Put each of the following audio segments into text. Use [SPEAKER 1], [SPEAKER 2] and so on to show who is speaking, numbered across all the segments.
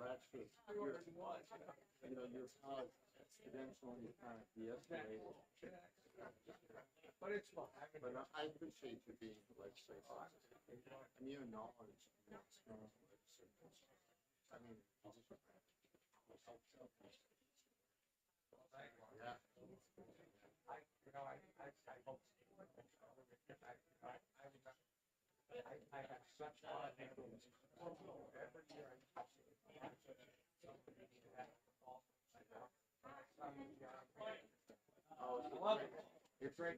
[SPEAKER 1] actually, your college eventually kind of de-escalated.
[SPEAKER 2] But it's fun.
[SPEAKER 1] But I appreciate you being the legislator. And your knowledge, what's going on with legislation. I mean, yeah.
[SPEAKER 2] I have such fun. Every year I love it. It's great.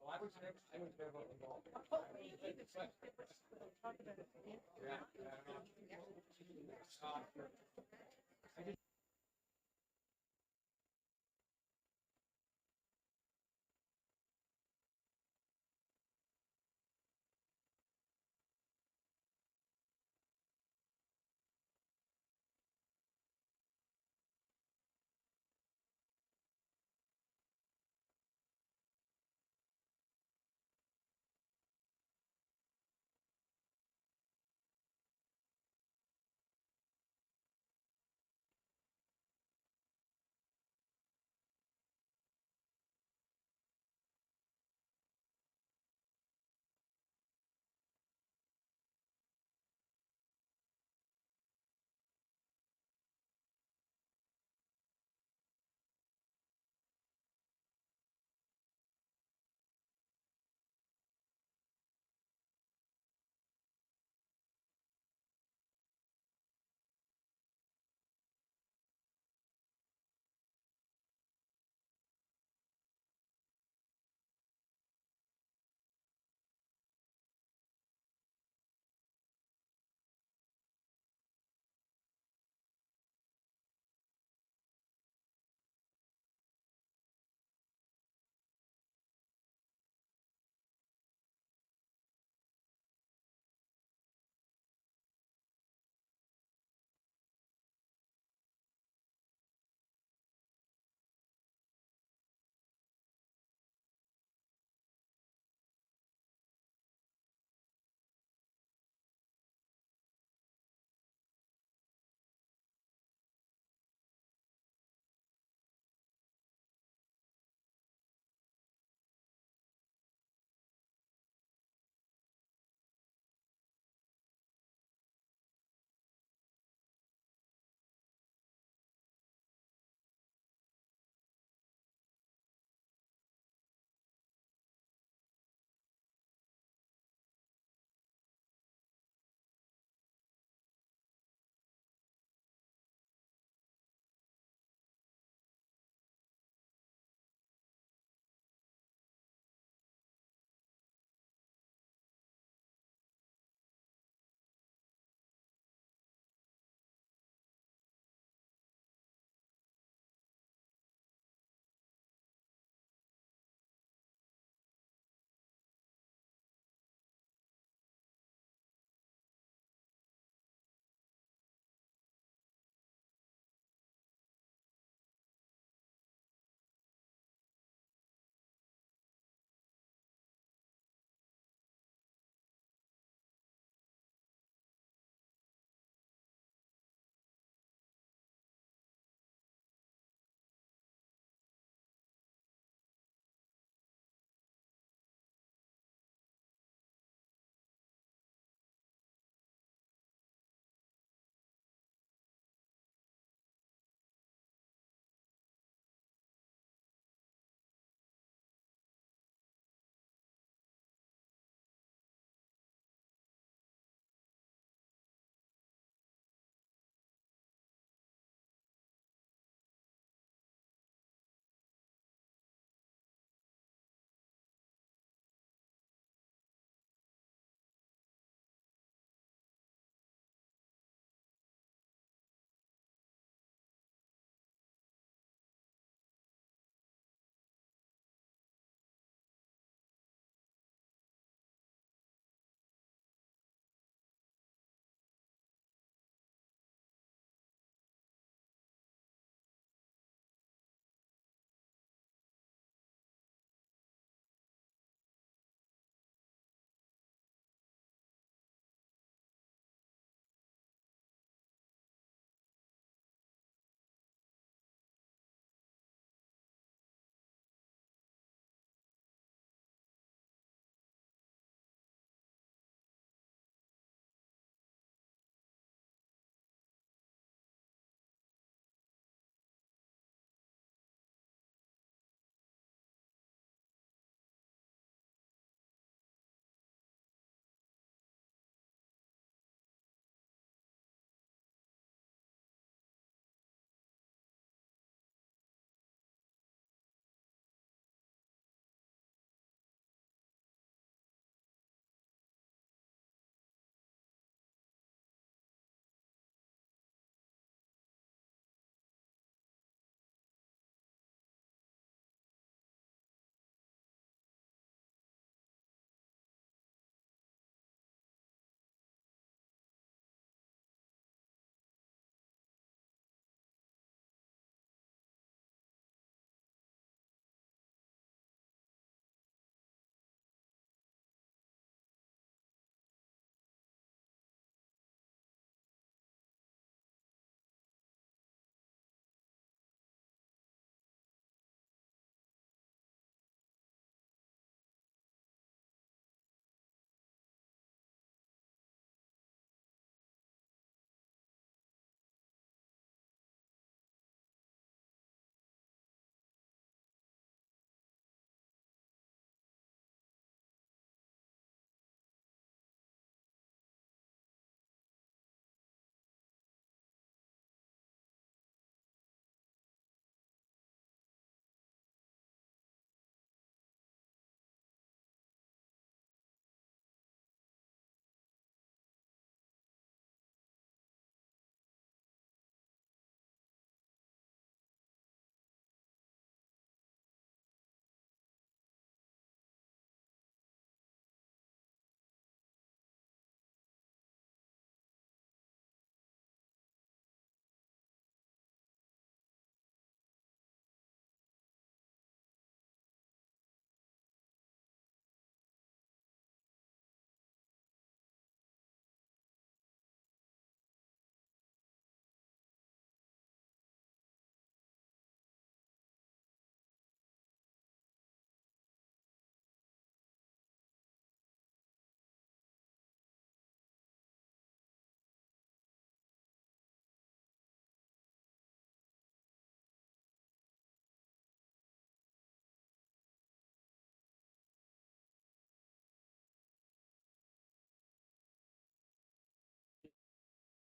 [SPEAKER 2] I was never involved.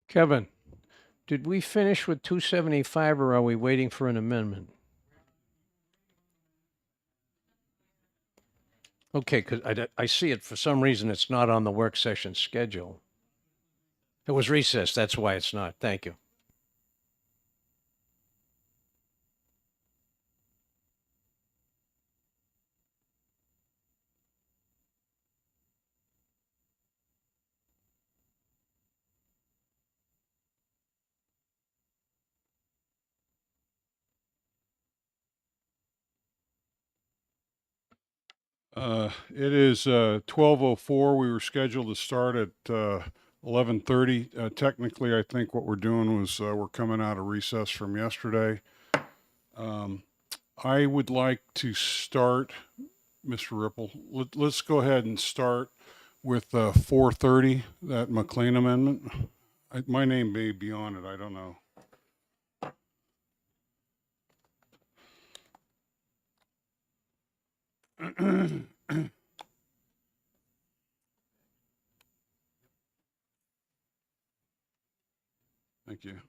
[SPEAKER 3] Kevin, did we finish with 275 or are we waiting for an amendment? Okay, because I see it, for some reason, it's not on the work session schedule. It was recessed, that's why it's not. Thank you.
[SPEAKER 4] It is 12:04. We were scheduled to start at 11:30. Technically, I think what we're doing was we're coming out of recess from yesterday. I would like to start, Mr. Ripple. Let's go ahead and start with 4:30, that McLean amendment. My name may be on it. I don't know. Thank you.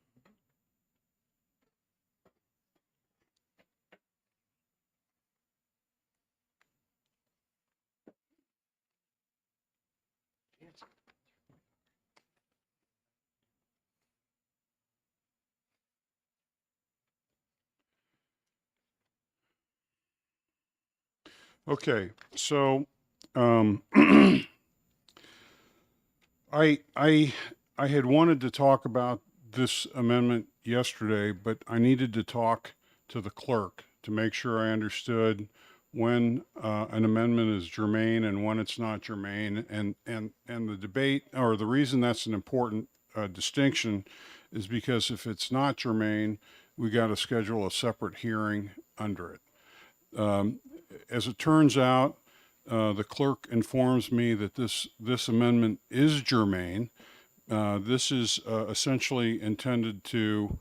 [SPEAKER 4] Okay, so I had wanted to talk about this amendment yesterday, but I needed to talk to the clerk to make sure I understood when an amendment is germane and when it's not germane. And the debate, or the reason that's an important distinction, is because if it's not germane, we got to schedule a separate hearing under it. As it turns out, the clerk informs me that this amendment is germane. This is essentially intended to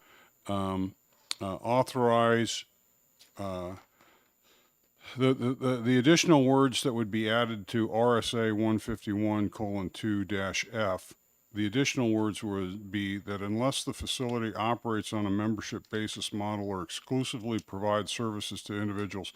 [SPEAKER 4] authorize the additional words that would be added to RSA 151:2-F. The additional words would be that unless the facility operates on a membership basis model or exclusively provides services to individuals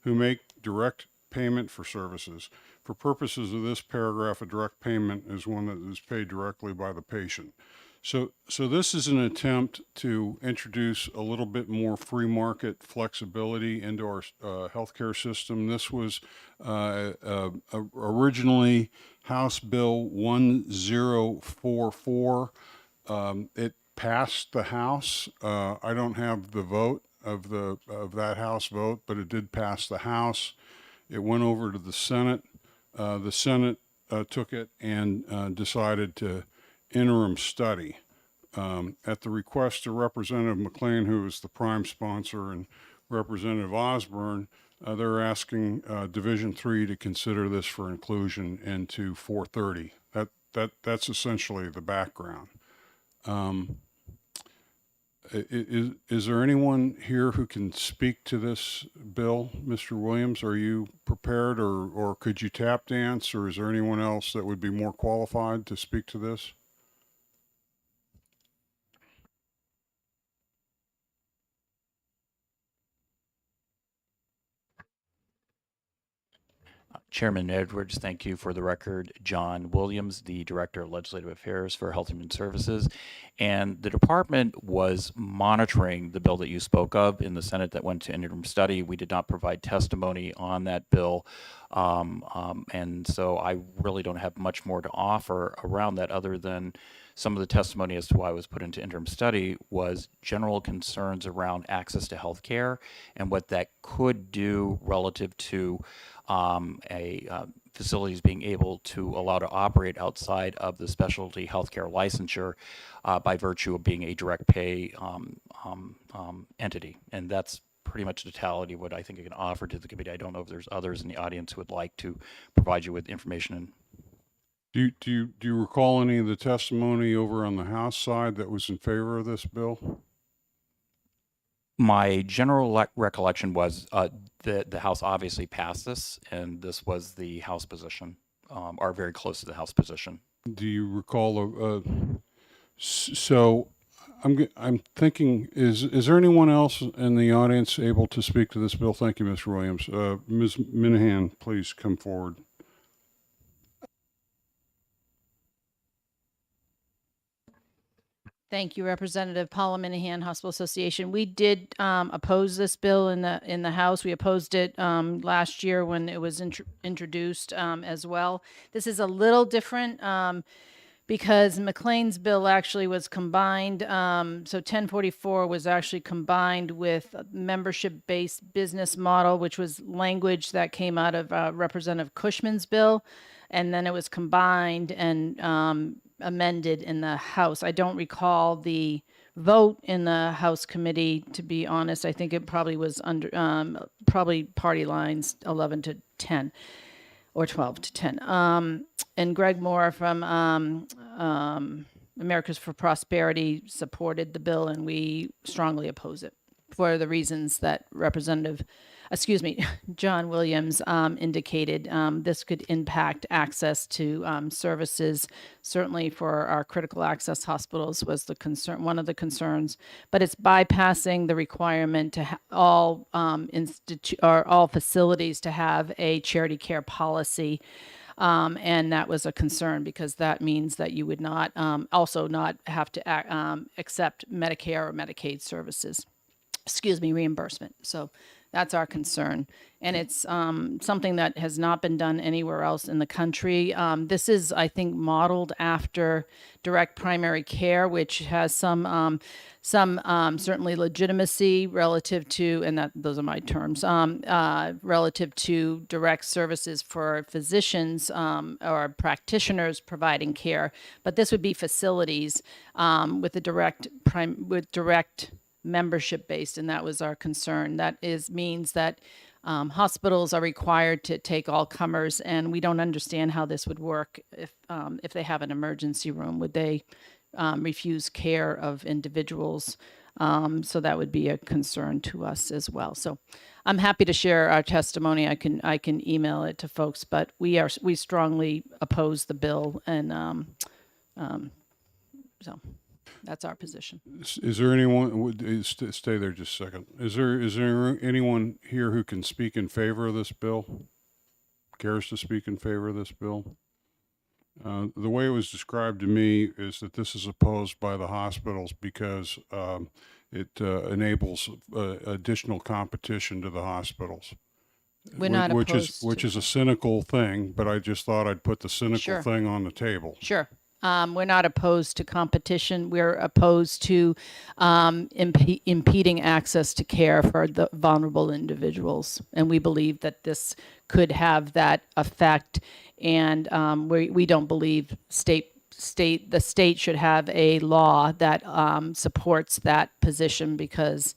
[SPEAKER 4] who make direct payment for services. For purposes of this paragraph, a direct payment is one that is paid directly by the patient. So this is an attempt to introduce a little bit more free market flexibility into our healthcare system. This was originally House Bill 1044. It passed the House. I don't have the vote of that House vote, but it did pass the House. It went over to the Senate. The Senate took it and decided to interim study. At the request of Representative McLean, who is the prime sponsor, and Representative Osborne, they're asking Division 3 to consider this for inclusion into 430. That's essentially the background. Is there anyone here who can speak to this bill? Mr. Williams, are you prepared, or could you tap dance, or is there anyone else that would be more qualified to speak to this?
[SPEAKER 5] Chairman Edwards, thank you. For the record, John Williams, the Director of Legislative Affairs for Health and Human Services. And the department was monitoring the bill that you spoke of in the Senate that went to interim study. We did not provide testimony on that bill. And so I really don't have much more to offer around that other than some of the testimony as to why it was put into interim study was general concerns around access to health care and what that could do relative to facilities being able to allow to operate outside of the specialty healthcare licensure by virtue of being a direct pay entity. And that's pretty much the totality of what I think I can offer to the committee. I don't know if there's others in the audience who would like to provide you with information.
[SPEAKER 4] Do you recall any of the testimony over on the House side that was in favor of this bill?
[SPEAKER 5] My general recollection was the House obviously passed this, and this was the House position, or very close to the House position.
[SPEAKER 4] Do you recall So I'm thinking, is there anyone else in the audience able to speak to this bill? Thank you, Mr. Williams. Ms. Minahan, please come forward.
[SPEAKER 6] Thank you, Representative Paula Minahan, Hospital Association. We did oppose this bill in the House. We opposed it last year when it was introduced as well. This is a little different because McLean's bill actually was combined. So 1044 was actually combined with a membership-based business model, which was language that came out of Representative Cushman's bill, and then it was combined and amended in the House. I don't recall the vote in the House committee, to be honest. I think it probably was under probably party lines 11 to 10 or 12 to 10. And Greg Moore from Americans for Prosperity supported the bill, and we strongly oppose it for the reasons that John Williams indicated. This could impact access to services. Certainly for our critical access hospitals was the concern, one of the concerns. But it's bypassing the requirement to all all facilities to have a charity care policy. And that was a concern because that means that you would not also not have to accept Medicare or Medicaid services. Reimbursement. So that's our concern. And it's something that has not been done anywhere else in the country. This is, I think, modeled after direct primary care, which has some certainly legitimacy relative to, and those are my terms, relative to direct services for physicians or practitioners providing care. But this would be facilities with direct membership based, and that was our concern. That means that hospitals are required to take all comers, and we don't understand how this would work if they have an emergency room. Would they refuse care of individuals? So that would be a concern to us as well. So I'm happy to share our testimony. I can email it to folks, but we strongly oppose the bill, and so that's our position.
[SPEAKER 4] Is there anyone, stay there just a second. Is there anyone here who can speak in favor of this bill? Cares to speak in favor of this bill? The way it was described to me is that this is opposed by the hospitals because it enables additional competition to the hospitals.
[SPEAKER 6] We're not
[SPEAKER 4] which
[SPEAKER 6] opposed.
[SPEAKER 4] Which is a cynical thing, but I just thought I'd put the cynical
[SPEAKER 6] Sure.
[SPEAKER 4] thing on the table.
[SPEAKER 6] Sure. We're not opposed to competition. We're opposed to impeding access to care for the vulnerable individuals. And we believe that this could have that effect. And we don't believe the state should have a law that supports that position because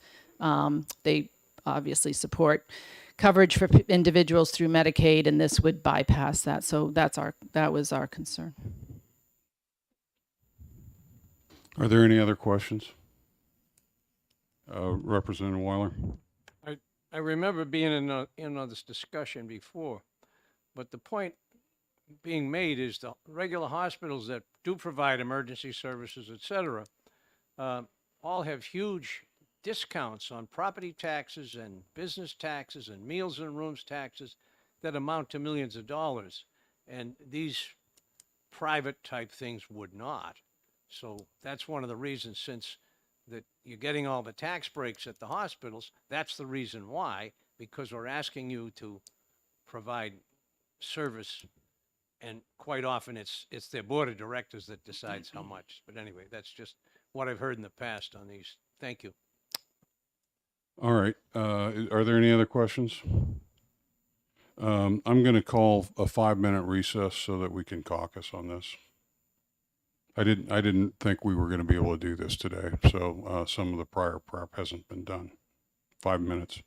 [SPEAKER 6] they obviously support coverage for individuals through Medicaid, and this would bypass that. So that was our concern.
[SPEAKER 4] Are there any other questions? Representative Weiler?
[SPEAKER 3] I remember being in on this discussion before, but the point being made is the regular hospitals that do provide emergency services, et cetera, all have huge discounts on property taxes and business taxes and meals and rooms taxes that amount to millions of dollars. And these private type things would not. So that's one of the reasons, since that you're getting all the tax breaks at the hospitals, that's the reason why, because we're asking you to provide service, and quite often it's their board of directors that decides how much. But anyway, that's just what I've heard in the past on these. Thank you.
[SPEAKER 4] All right. Are there any other questions? I'm going to call a 5-minute recess so that we can caucus on this. I didn't think we were going to be able to do this today, so some of the prior prep hasn't been done. 5 minutes.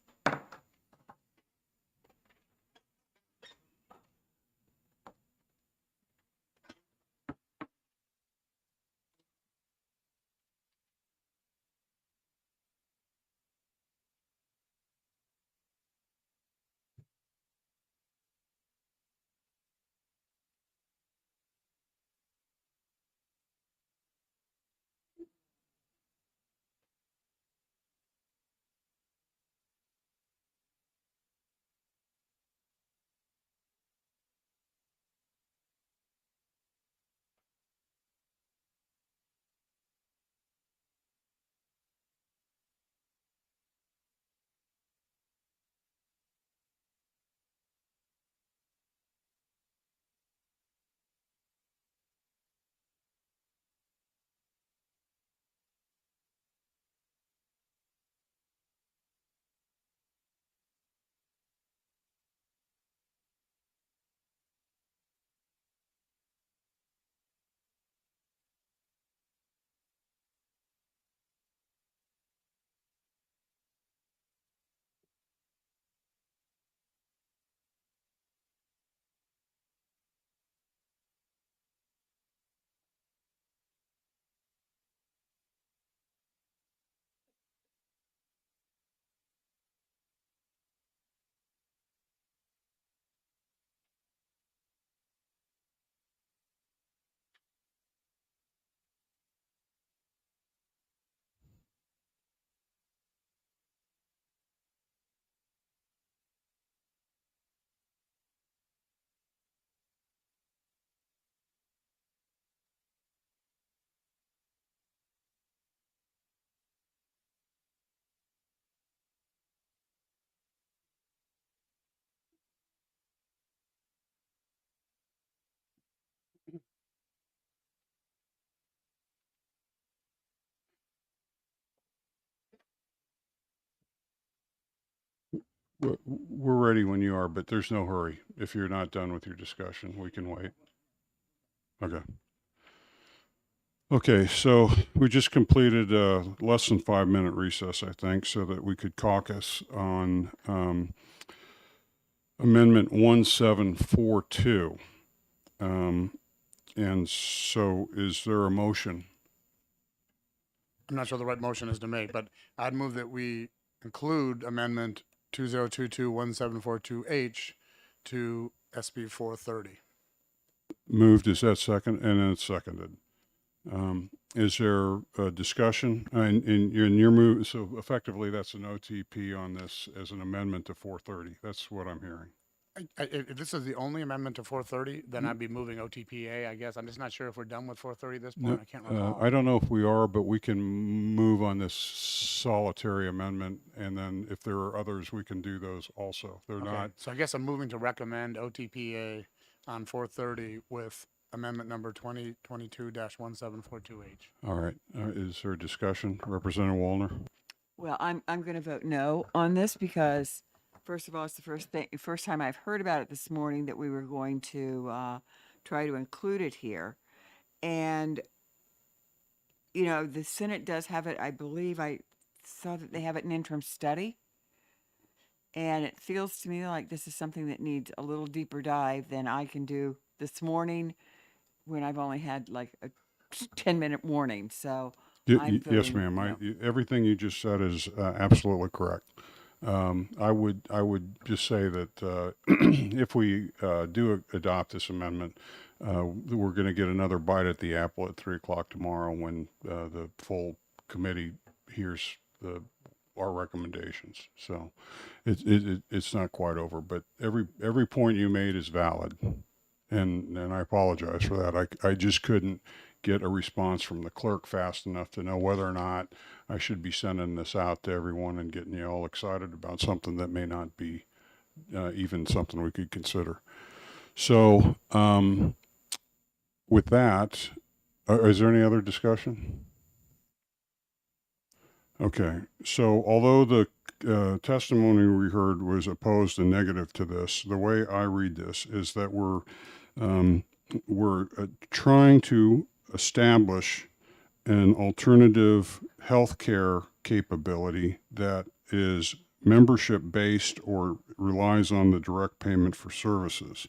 [SPEAKER 4] We're ready when you are, but there's no hurry. If you're not done with your discussion, we can wait. Okay. Okay, so we just completed a less than 5 minute recess, I think, so that we could caucus on Amendment 1742. And so is there a motion?
[SPEAKER 7] I'm not sure the right motion is to make, but I'd move that we include Amendment 2022-1742H to SB 430.
[SPEAKER 4] Moved, is that second? And then it's seconded. Is there a discussion? And your move, so effectively that's an OTP on this as an amendment to 430. That's what I'm hearing.
[SPEAKER 7] If this is the only amendment to 430, then I'd be moving OTPA, I guess. I'm just not sure if we're done with 430 at this point. I can't recall.
[SPEAKER 4] I don't know if we are, but we can move on this solitary amendment, and then if there are others, we can do those also. They're
[SPEAKER 7] Okay,
[SPEAKER 4] not.
[SPEAKER 7] so I guess I'm moving to recommend OTPA on 430 with amendment number 2022-1742H.
[SPEAKER 4] All right. Is there a discussion? Representative Wallner?
[SPEAKER 8] Well, I'm going to vote no on this because, first of all, it's the first time I've heard about it this morning that we were going to try to include it here, and you know the Senate does have it. I believe I saw that they have it in interim study, and it feels to me like this is something that needs a little deeper dive than I can do this morning when I've only had like a 10-minute warning. So I'm
[SPEAKER 4] Yes,
[SPEAKER 8] voting
[SPEAKER 4] ma'am.
[SPEAKER 8] no.
[SPEAKER 4] Everything you just said is absolutely correct. I would just say that if we do adopt this amendment, we're going to get another bite at the apple at 3:00 tomorrow when the full committee hears our recommendations. So it's not quite over, but every point you made is valid, and I apologize for that. I just couldn't get a response from the clerk fast enough to know whether or not I should be sending this out to everyone and getting you all excited about something that may not be even something we could consider. So with that, is there any other discussion? Okay, so although the testimony we heard was opposed and negative to this, the way I read this is that we're trying to establish an alternative healthcare capability that is membership based or relies on the direct payment for services.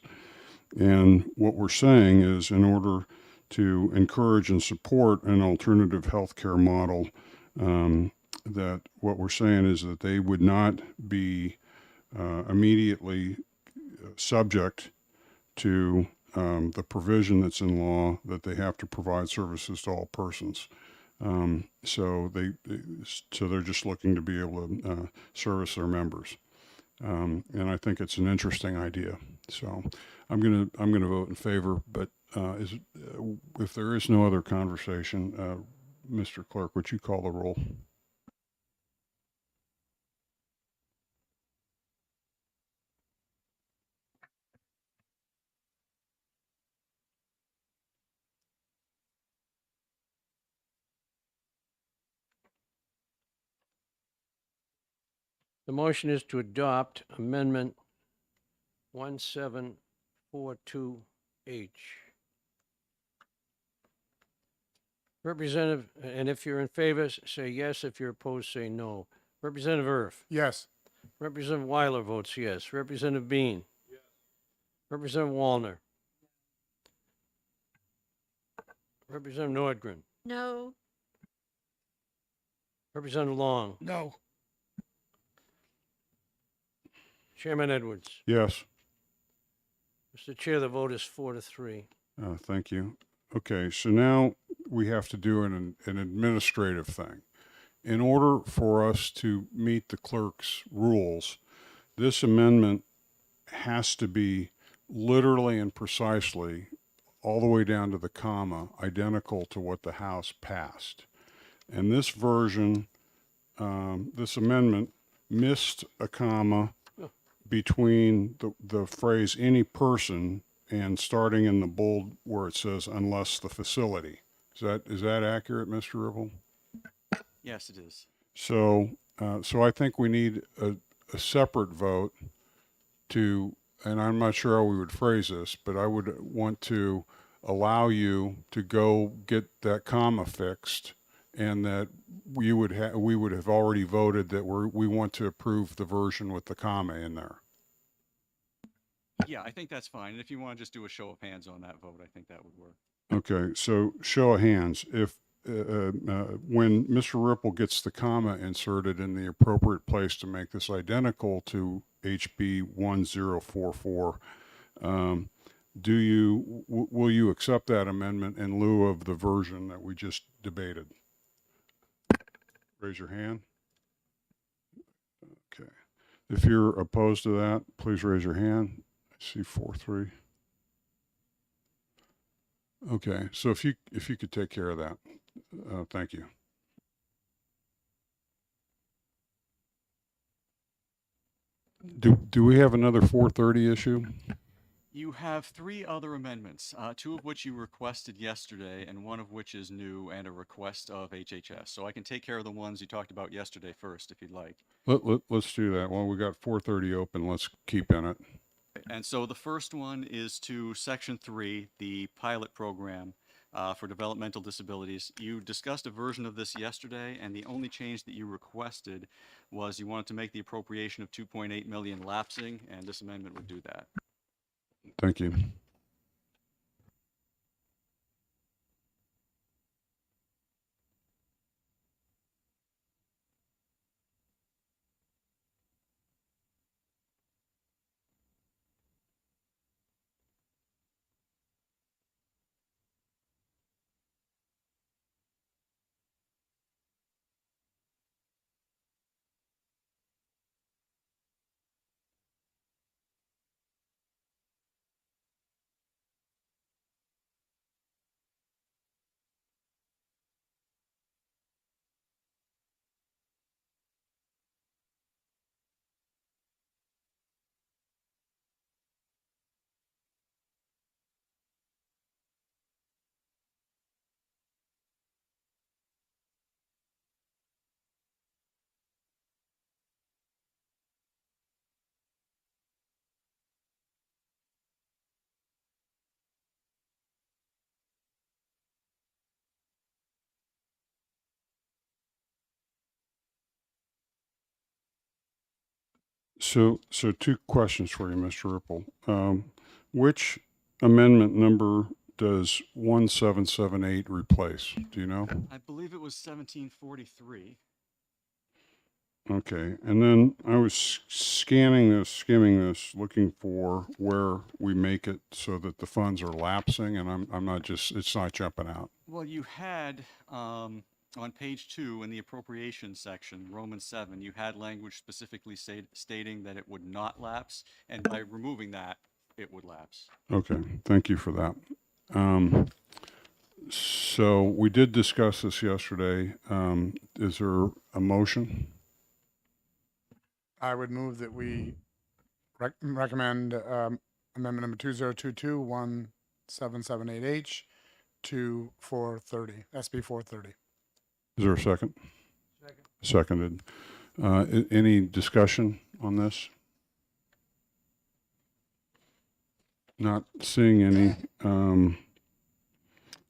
[SPEAKER 4] And what we're saying is, in order to encourage and support an alternative healthcare model, that what we're saying is that they would not be immediately subject to the provision that's in law that they have to provide services to all persons. So they're just looking to be able to service their members, and I think it's an interesting idea. So I'm gonna vote in favor. But if there is no other conversation, Mr. Clerk, would you call the roll?
[SPEAKER 3] The motion is to adopt Amendment 1742H. Representative, and if you're in favor, say yes. If you're opposed, say no. Representative Erf.
[SPEAKER 7] Yes.
[SPEAKER 3] Representative Weiler votes yes. Representative Bean. Yes. Representative Wallner. Representative Nordgren.
[SPEAKER 2] No.
[SPEAKER 3] Representative Long.
[SPEAKER 7] No.
[SPEAKER 3] Chairman Edwards.
[SPEAKER 4] Yes.
[SPEAKER 3] Mr. Chair, the vote is 4-3.
[SPEAKER 4] Thank you. Okay, so now we have to do an administrative thing. In order for us to meet the clerk's rules, this amendment has to be literally and precisely, all the way down to the comma, identical to what the House passed. And this version, this amendment missed a comma between the phrase any person and starting in the bold where it says unless the facility. Is that accurate, Mr. Ripple?
[SPEAKER 5] Yes, it is.
[SPEAKER 4] So I think we need a separate vote to, and I'm not sure how we would phrase this, but I would want to allow you to go get that comma fixed, and that we would have already voted that we want to approve the version with the comma in there.
[SPEAKER 9] Yeah, I think that's fine. And if you want to just do a show of hands on that vote, I think that would work.
[SPEAKER 4] Okay, so show of hands. If when Mr. Ripple gets the comma inserted in the appropriate place to make this identical to HB 1044, will you accept that amendment in lieu of the version that we just debated? Raise your hand. Okay. If you're opposed to that, please raise your hand. I see 4-3. Okay, so if you could take care of that, thank you. Do we have another 430 issue?
[SPEAKER 9] You have 3 other amendments, 2 of which you requested yesterday, and 1 of which is new and a request of HHS. So I can take care of the ones you talked about yesterday first, if you'd like.
[SPEAKER 4] Let's do that. Well, we got 430 open. Let's keep in it.
[SPEAKER 9] And so the first one is to Section 3, the pilot program for developmental disabilities. You discussed a version of this yesterday, and the only change that you requested was you wanted to make the appropriation of 2.8 million lapsing, and this amendment would do that.
[SPEAKER 4] Thank you. So 2 questions for you, Mr. Ripple. Which amendment number does 1778 replace? Do you know?
[SPEAKER 9] I believe it was 1743.
[SPEAKER 4] Okay, and then I was skimming this, looking for where we make it so that the funds are lapsing, and I'm not just, it's not jumping out.
[SPEAKER 9] Well, you had on page 2 in the appropriations section, Roman 7, you had language specifically stating that it would not lapse, and by removing that, it would lapse.
[SPEAKER 4] Okay, thank you for that. So we did discuss this yesterday. Is there a motion?
[SPEAKER 7] I would move that we recommend amendment number 2022 1778H to 430, SB 430.
[SPEAKER 4] Is there a second? Seconded. Any discussion on this? Not seeing any.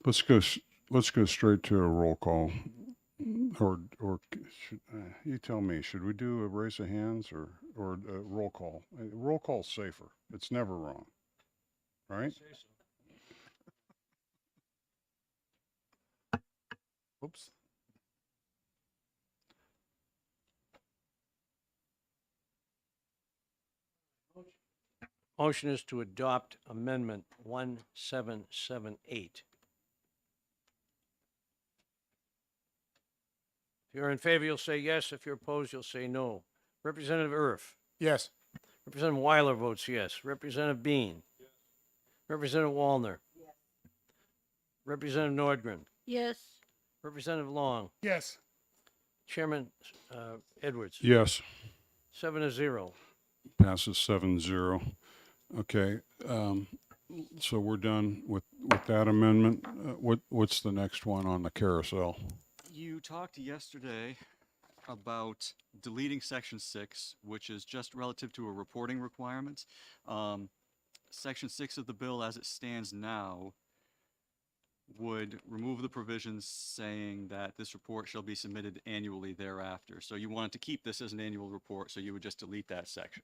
[SPEAKER 4] Let's go straight to a roll call. Or should, you tell me, should we do a raise of hands or a roll call? Roll call's safer. It's never wrong. Right?
[SPEAKER 7] Oops.
[SPEAKER 3] Motion is to adopt Amendment 1778. If you're in favor, you'll say yes. If you're opposed, you'll say no. Representative Erf.
[SPEAKER 7] Yes.
[SPEAKER 3] Representative Weiler votes yes. Representative Bean. Yes. Representative Wallner. Yes. Representative Nordgren.
[SPEAKER 10] Yes.
[SPEAKER 3] Representative Long.
[SPEAKER 7] Yes.
[SPEAKER 3] Chairman Edwards.
[SPEAKER 4] Yes.
[SPEAKER 3] 7-0.
[SPEAKER 4] Passes 7-0. Okay. So we're done with that amendment. What's the next one on the carousel?
[SPEAKER 9] You talked yesterday about deleting section 6, which is just relative to a reporting requirement. Section 6 of the bill as it stands now would remove the provisions saying that this report shall be submitted annually thereafter. So you wanted to keep this as an annual report, so you would just delete that section.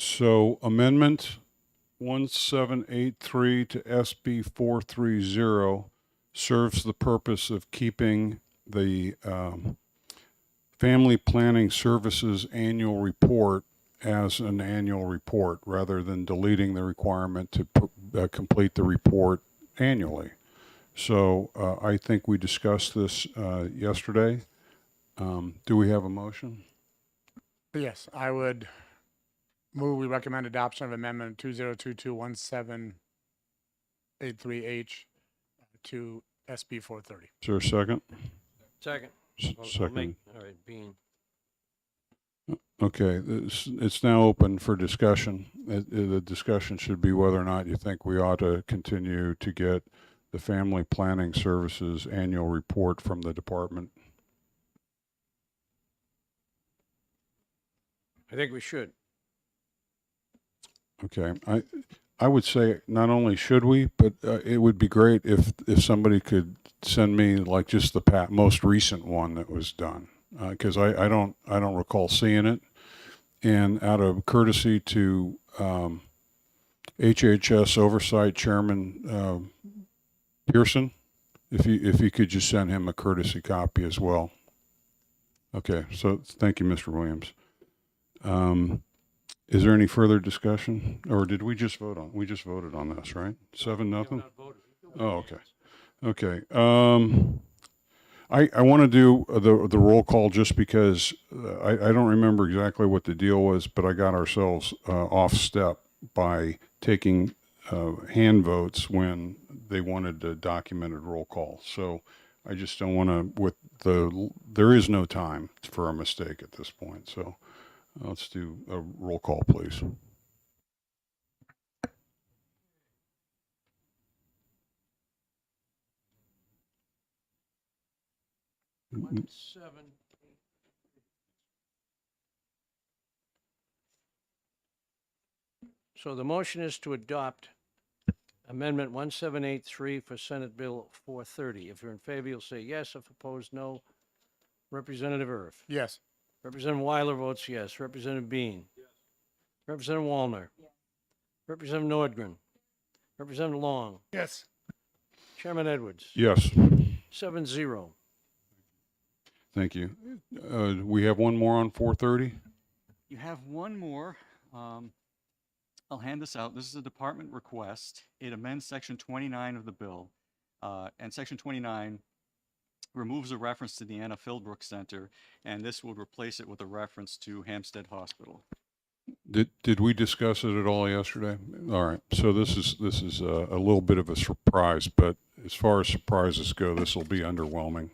[SPEAKER 4] So amendment 1783 to SB 430 serves the purpose of keeping the Family Planning Services annual report as an annual report rather than deleting the requirement to complete the report annually. So I think we discussed this yesterday. Do we have a motion?
[SPEAKER 7] Yes, I would move we recommend adoption of amendment 20221783H to SB 430.
[SPEAKER 4] Is there a second?
[SPEAKER 3] Second. I'll
[SPEAKER 4] Second.
[SPEAKER 3] make- All right, Bean.
[SPEAKER 4] Okay, it's now open for discussion. The discussion should be whether or not you think we ought to continue to get the Family Planning Services annual report from the department.
[SPEAKER 3] I think we should.
[SPEAKER 4] Okay, I would say not only should we, but it would be great if somebody could send me like just the most recent one that was done, because I don't recall seeing it, and out of courtesy to HHS Oversight Chairman Pearson, if you could just send him a courtesy copy as well. Okay, so thank you, Mr. Williams. Is there any further discussion, or did we just vote on? We just voted on this, right? 7-0. Oh, okay. Okay. I want to do the roll call just because I don't remember exactly what the deal was, but I got ourselves off step by taking hand votes when they wanted a documented roll call. So I just don't want to. There is no time for a mistake at this point. So let's do a roll call, please.
[SPEAKER 3] So the motion is to adopt Amendment 1783 for Senate Bill 430. If you're in favor, you'll say yes. If opposed, no. Representative Irf.
[SPEAKER 7] Yes.
[SPEAKER 3] Representative Weiler votes yes. Representative Bean. Yes. Representative Wallner. Yes. Representative Nordgren. Representative Long.
[SPEAKER 7] Yes.
[SPEAKER 3] Chairman Edwards.
[SPEAKER 4] Yes.
[SPEAKER 3] 7-0.
[SPEAKER 4] Thank you. We have one more on 430.
[SPEAKER 9] You have one more. I'll hand this out. This is a department request. It amends section 29 of the bill. And section 29 removes a reference to the Anna Philbrook Center, and this would replace it with a reference to Hampstead Hospital.
[SPEAKER 4] Did we discuss it at all yesterday? All right. So this is a little bit of a surprise, but as far as surprises go, this will be underwhelming.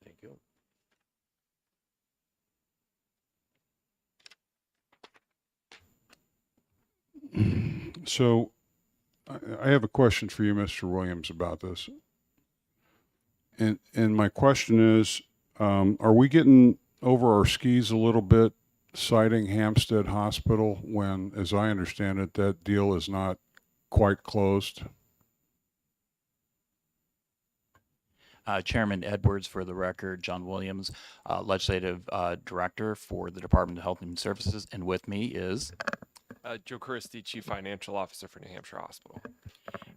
[SPEAKER 3] Thank you.
[SPEAKER 4] So I have a question for you, Mr. Williams, about this. And my question is, are we getting over our skis a little bit citing Hampstead Hospital when, as I understand it, that deal is not quite closed?
[SPEAKER 5] Chairman Edwards, for the record, John Williams, Legislative Director for the Department of Health and Human Services, and with me is
[SPEAKER 2] Joe Christie, Chief Financial Officer for New Hampshire Hospital.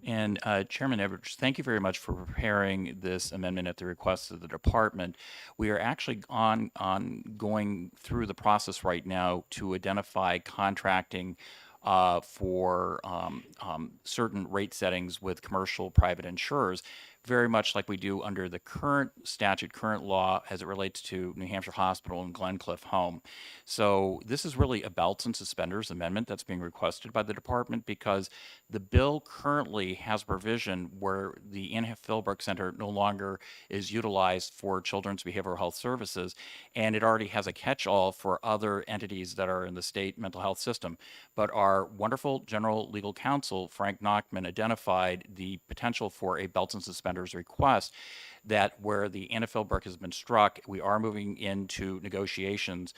[SPEAKER 5] And Chairman Edwards, thank you very much for preparing this amendment at the request of the department. We are actually going through the process right now to identify contracting for certain rate settings with commercial private insurers. very much like we do under the current statute, current law, as it relates to New Hampshire Hospital and Glencliff Home. So this is really a belts and suspenders amendment that's being requested by the department, because the bill currently has provision where the Anna Philbrook Center no longer is utilized for children's behavioral health services, and it already has a catch-all for other entities that are in the state mental health system. But our wonderful general legal counsel, Frank Nachman, identified the potential for a belts and suspenders request, that where the Anna Philbrook has been struck, we are moving into negotiations,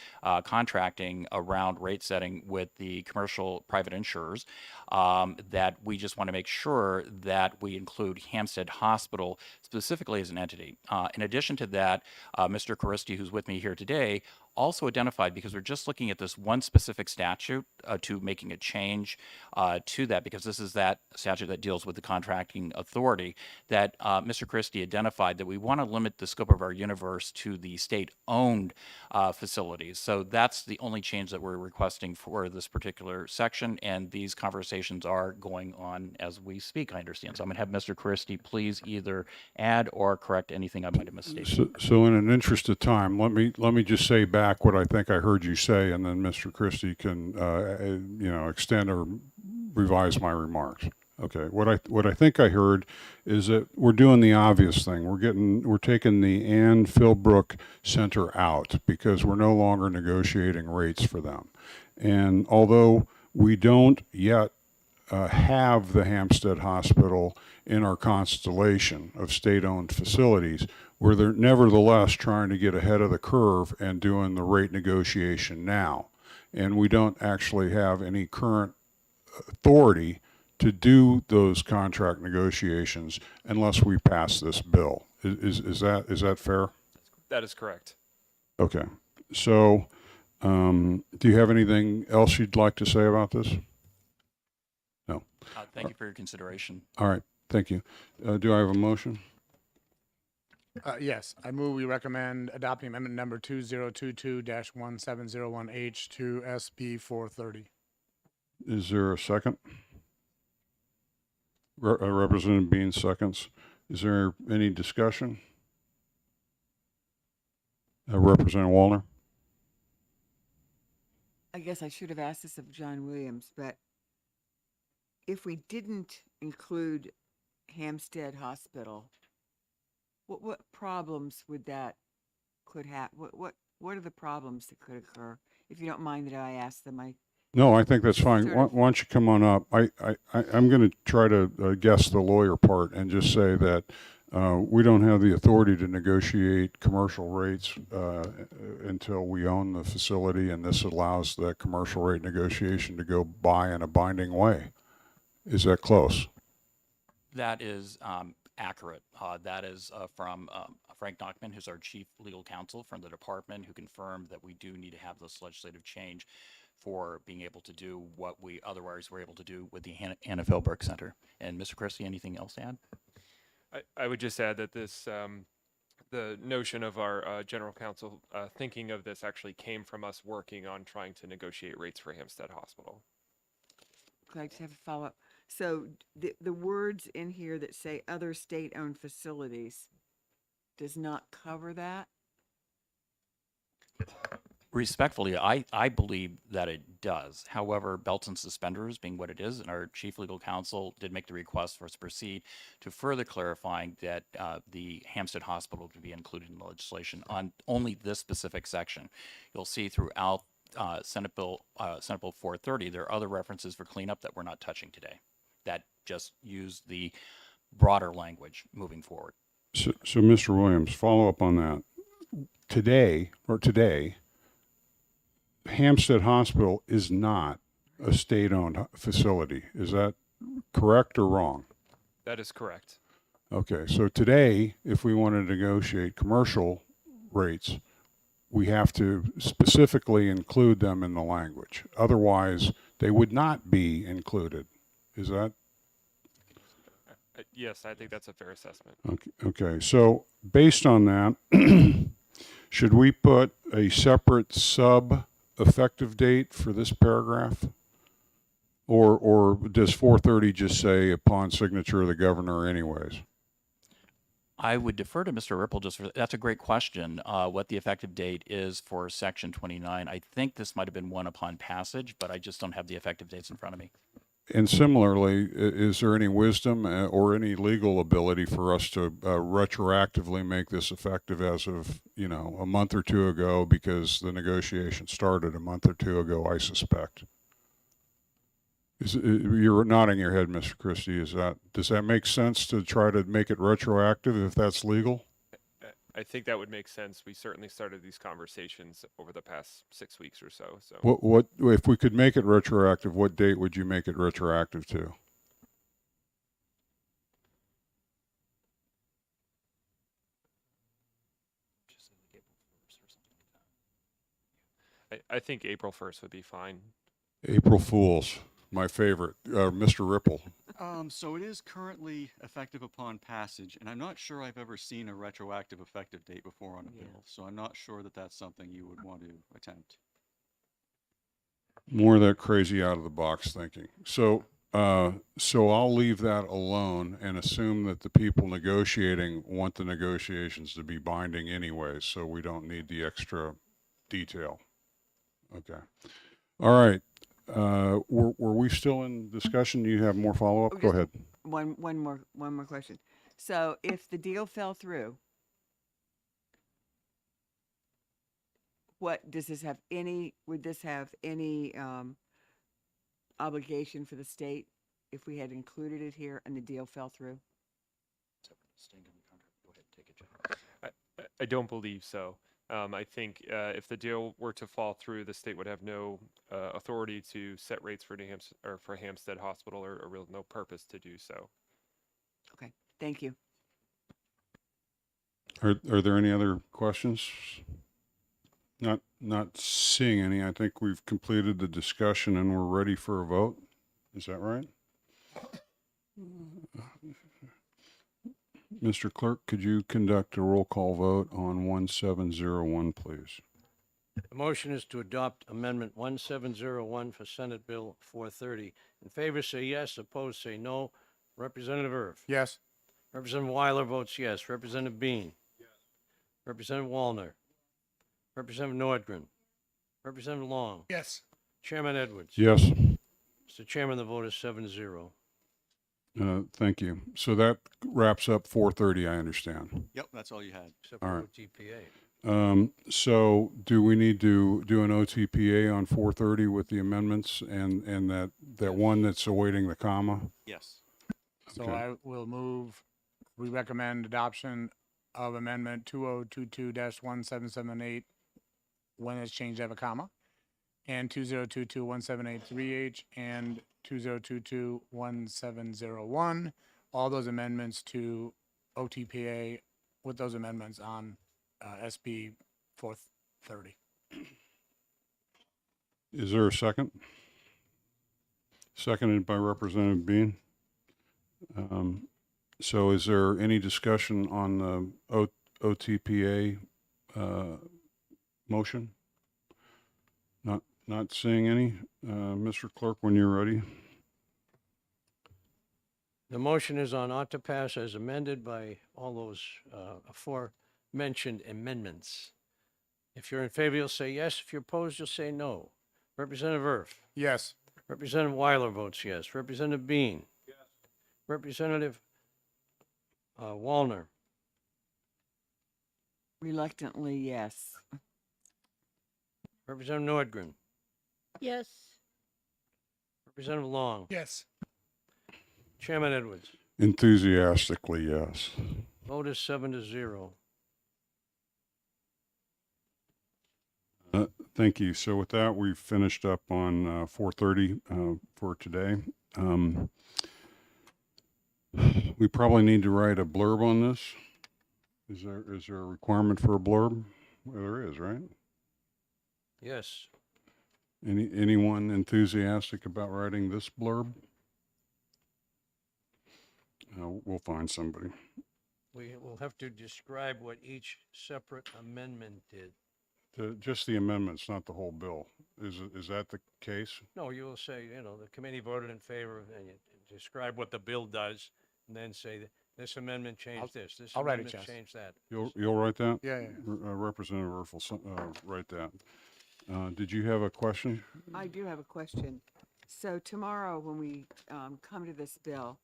[SPEAKER 5] contracting around rate setting with the commercial private insurers, that we just want to make sure that we include Hampstead Hospital specifically as an entity. In addition to that, Mr. Caristi, who's with me here today, also identified, because we're just looking at this one specific statute to making a change to that, because this is that statute that deals with the contracting authority, that Mr. Christie identified that we want to limit the scope of our universe to the state-owned facilities. So that's the only change that we're requesting for this particular section, and these conversations are going on as we speak, I understand. So I'm going to have Mr. Christie please either add or correct anything I might have misstated.
[SPEAKER 4] So in an interest of time, let me just say back what I think I heard you say, and then Mr. Christie can, extend or revise my remarks. Okay. What I think I heard is that we're doing the obvious thing. We're taking the Ann Philbrook Center out because we're no longer negotiating rates for them. And although we don't yet have the Hampstead Hospital in our constellation of state-owned facilities, we're nevertheless trying to get ahead of the curve and doing the rate negotiation now. And we don't actually have any current authority to do those contract negotiations unless we pass this bill. Is that fair?
[SPEAKER 10] That is correct.
[SPEAKER 4] Okay. So do you have anything else you'd like to say about this? No.
[SPEAKER 5] Thank you for your consideration.
[SPEAKER 4] All right. Thank you. Do I have a motion?
[SPEAKER 7] Yes, I move we recommend adopting amendment number 2022-1701H to SB 430.
[SPEAKER 4] Is there a second? Representative Bean seconds. Is there any discussion? Representative Wallner?
[SPEAKER 8] I guess I should have asked this of John Williams, but if we didn't include Hampstead Hospital, what problems would that could have? What are the problems that could occur? If you don't mind that I ask them,
[SPEAKER 4] No, I think that's fine. Why don't you come on up? I'm going to try to guess the lawyer part and just say that we don't have the authority to negotiate commercial rates until we own the facility, and this allows that commercial rate negotiation to go by in a binding way. Is that close?
[SPEAKER 5] That is accurate. That is from Frank Nachman, who's our chief legal counsel from the department, who confirmed that we do need to have this legislative change for being able to do what we otherwise were able to do with the Anna Philbrook Center. And Mr. Christie, anything else to add?
[SPEAKER 10] I would just add that this, the notion of our general counsel thinking of this actually came from us working on trying to negotiate rates for Hampstead Hospital.
[SPEAKER 8] could I just have a follow-up? So the words in here that say other state-owned facilities does not cover that?
[SPEAKER 5] Respectfully, I believe that it does. However, belts and suspenders being what it is, and our chief legal counsel did make the request for us to proceed to further clarifying that the Hampstead Hospital to be included in the legislation on only this specific section. You'll see throughout Senate Bill 430, there are other references for cleanup that we're not touching today that just use the broader language moving forward.
[SPEAKER 4] So Mr. Williams, follow up on that. Today, Hampstead Hospital is not a state-owned facility. Is that correct or wrong?
[SPEAKER 10] That is correct.
[SPEAKER 4] Okay, so today, if we want to negotiate commercial rates, we have to specifically include them in the language. Otherwise, they would not be included. Is that?
[SPEAKER 10] Yes, I think that's a fair assessment.
[SPEAKER 4] Okay. So based on that, should we put a separate sub-effective date for this paragraph? Or does 430 just say upon signature of the governor anyways?
[SPEAKER 5] I would defer to Mr. Ripple just for, that's a great question, what the effective date is for section 29. I think this might have been one upon passage, but I just don't have the effective dates in front of me.
[SPEAKER 4] And similarly, is there any wisdom or any legal ability for us to retroactively make this effective as of, you know, a month or two ago, because the negotiation started a month or two ago, I suspect? You're nodding your head, Mr. Christie. Does that make sense to try to make it retroactive if that's legal?
[SPEAKER 10] I think that would make sense. We certainly started these conversations over the past 6 weeks or so. So
[SPEAKER 4] What if we could make it retroactive? What date would you make it retroactive to?
[SPEAKER 10] I think April 1st would be fine.
[SPEAKER 4] April Fools, my favorite. Mr. Ripple.
[SPEAKER 9] So it is currently effective upon passage, and I'm not sure I've ever seen a retroactive effective date before on a bill, so I'm not sure that that's something you would want to attempt.
[SPEAKER 4] More of that crazy out of the box thinking. So I'll leave that alone and assume that the people negotiating want the negotiations to be binding anyway, so we don't need the extra detail. Okay. All right. Were we still in discussion? Do you have more follow-up?
[SPEAKER 8] Oh,
[SPEAKER 4] Go
[SPEAKER 8] just
[SPEAKER 4] ahead.
[SPEAKER 8] One more question. So if the deal fell through, what does this have any? Would this have any obligation for the state if we had included it here and the deal fell through?
[SPEAKER 10] I don't believe so. I think if the deal were to fall through, the state would have no authority to set rates for New Hampshire or for Hampstead Hospital, or real no purpose to do so.
[SPEAKER 8] Okay, thank you.
[SPEAKER 4] Are there any other questions? Not seeing any. I think we've completed the discussion and we're ready for a vote. Is that right? Mr. Clerk, could you conduct a roll call vote on 1701, please?
[SPEAKER 3] The motion is to adopt Amendment 1701 for Senate Bill 430. In favor, say yes. Opposed, say no. Representative Irv.
[SPEAKER 7] Yes.
[SPEAKER 3] Representative Weiler votes yes. Representative Bean. Yes. Representative Wallner. Representative Nordgren. Representative Long.
[SPEAKER 7] Yes.
[SPEAKER 3] Chairman Edwards.
[SPEAKER 4] Yes.
[SPEAKER 3] Mr. Chairman, the vote is 7-0.
[SPEAKER 4] Thank you. So that wraps up 430, I understand.
[SPEAKER 9] Yep, that's all you had.
[SPEAKER 3] Except
[SPEAKER 4] All
[SPEAKER 3] for
[SPEAKER 4] right.
[SPEAKER 3] OTPA.
[SPEAKER 4] So do we need to do an OTPA on 430 with the amendments and that one that's awaiting the comma?
[SPEAKER 9] Yes.
[SPEAKER 7] So
[SPEAKER 4] Okay.
[SPEAKER 7] I will move, we recommend adoption of amendment 2022-1778 when it's changed to have a comma, and 2022-1783H and 2022-1701, all those amendments to OTPA with those amendments on SB 430.
[SPEAKER 4] Is there a second? Seconded by Representative Bean. So is there any discussion on the OTPA motion? Not seeing any. Mr. Clerk, when you're ready.
[SPEAKER 3] The motion is on ought to pass as amended by all those aforementioned amendments. If you're in favor, you'll say yes. If you're opposed, you'll say no. Representative Irf.
[SPEAKER 7] Yes.
[SPEAKER 3] Representative Weiler votes yes. Representative Bean. Yes. Representative Wallner.
[SPEAKER 8] Reluctantly, yes.
[SPEAKER 3] Representative Nordgren.
[SPEAKER 2] Yes.
[SPEAKER 3] Representative Long.
[SPEAKER 7] Yes.
[SPEAKER 3] Chairman Edwards.
[SPEAKER 4] Enthusiastically, yes.
[SPEAKER 3] Vote is 7-0.
[SPEAKER 4] Thank you. So with that, we've finished up on 430 for today. We probably need to write a blurb on this. Is there a requirement for a blurb? Well, there is, right?
[SPEAKER 3] Yes.
[SPEAKER 4] Anyone enthusiastic about writing this blurb? We'll find somebody.
[SPEAKER 3] We will have to describe what each separate amendment did.
[SPEAKER 4] Just the amendments, not the whole bill. Is that the case?
[SPEAKER 3] No, you will say, the committee voted in favor, and you describe what the bill does, and then say that This amendment changed this. This
[SPEAKER 7] I'll write it,
[SPEAKER 3] amendment
[SPEAKER 7] Chaz.
[SPEAKER 3] changed that.
[SPEAKER 4] You'll write that?
[SPEAKER 7] Yeah, yeah.
[SPEAKER 4] Representative Urkel, write that. Did you have a question?
[SPEAKER 8] I do have a question. So tomorrow, when we come to this bill,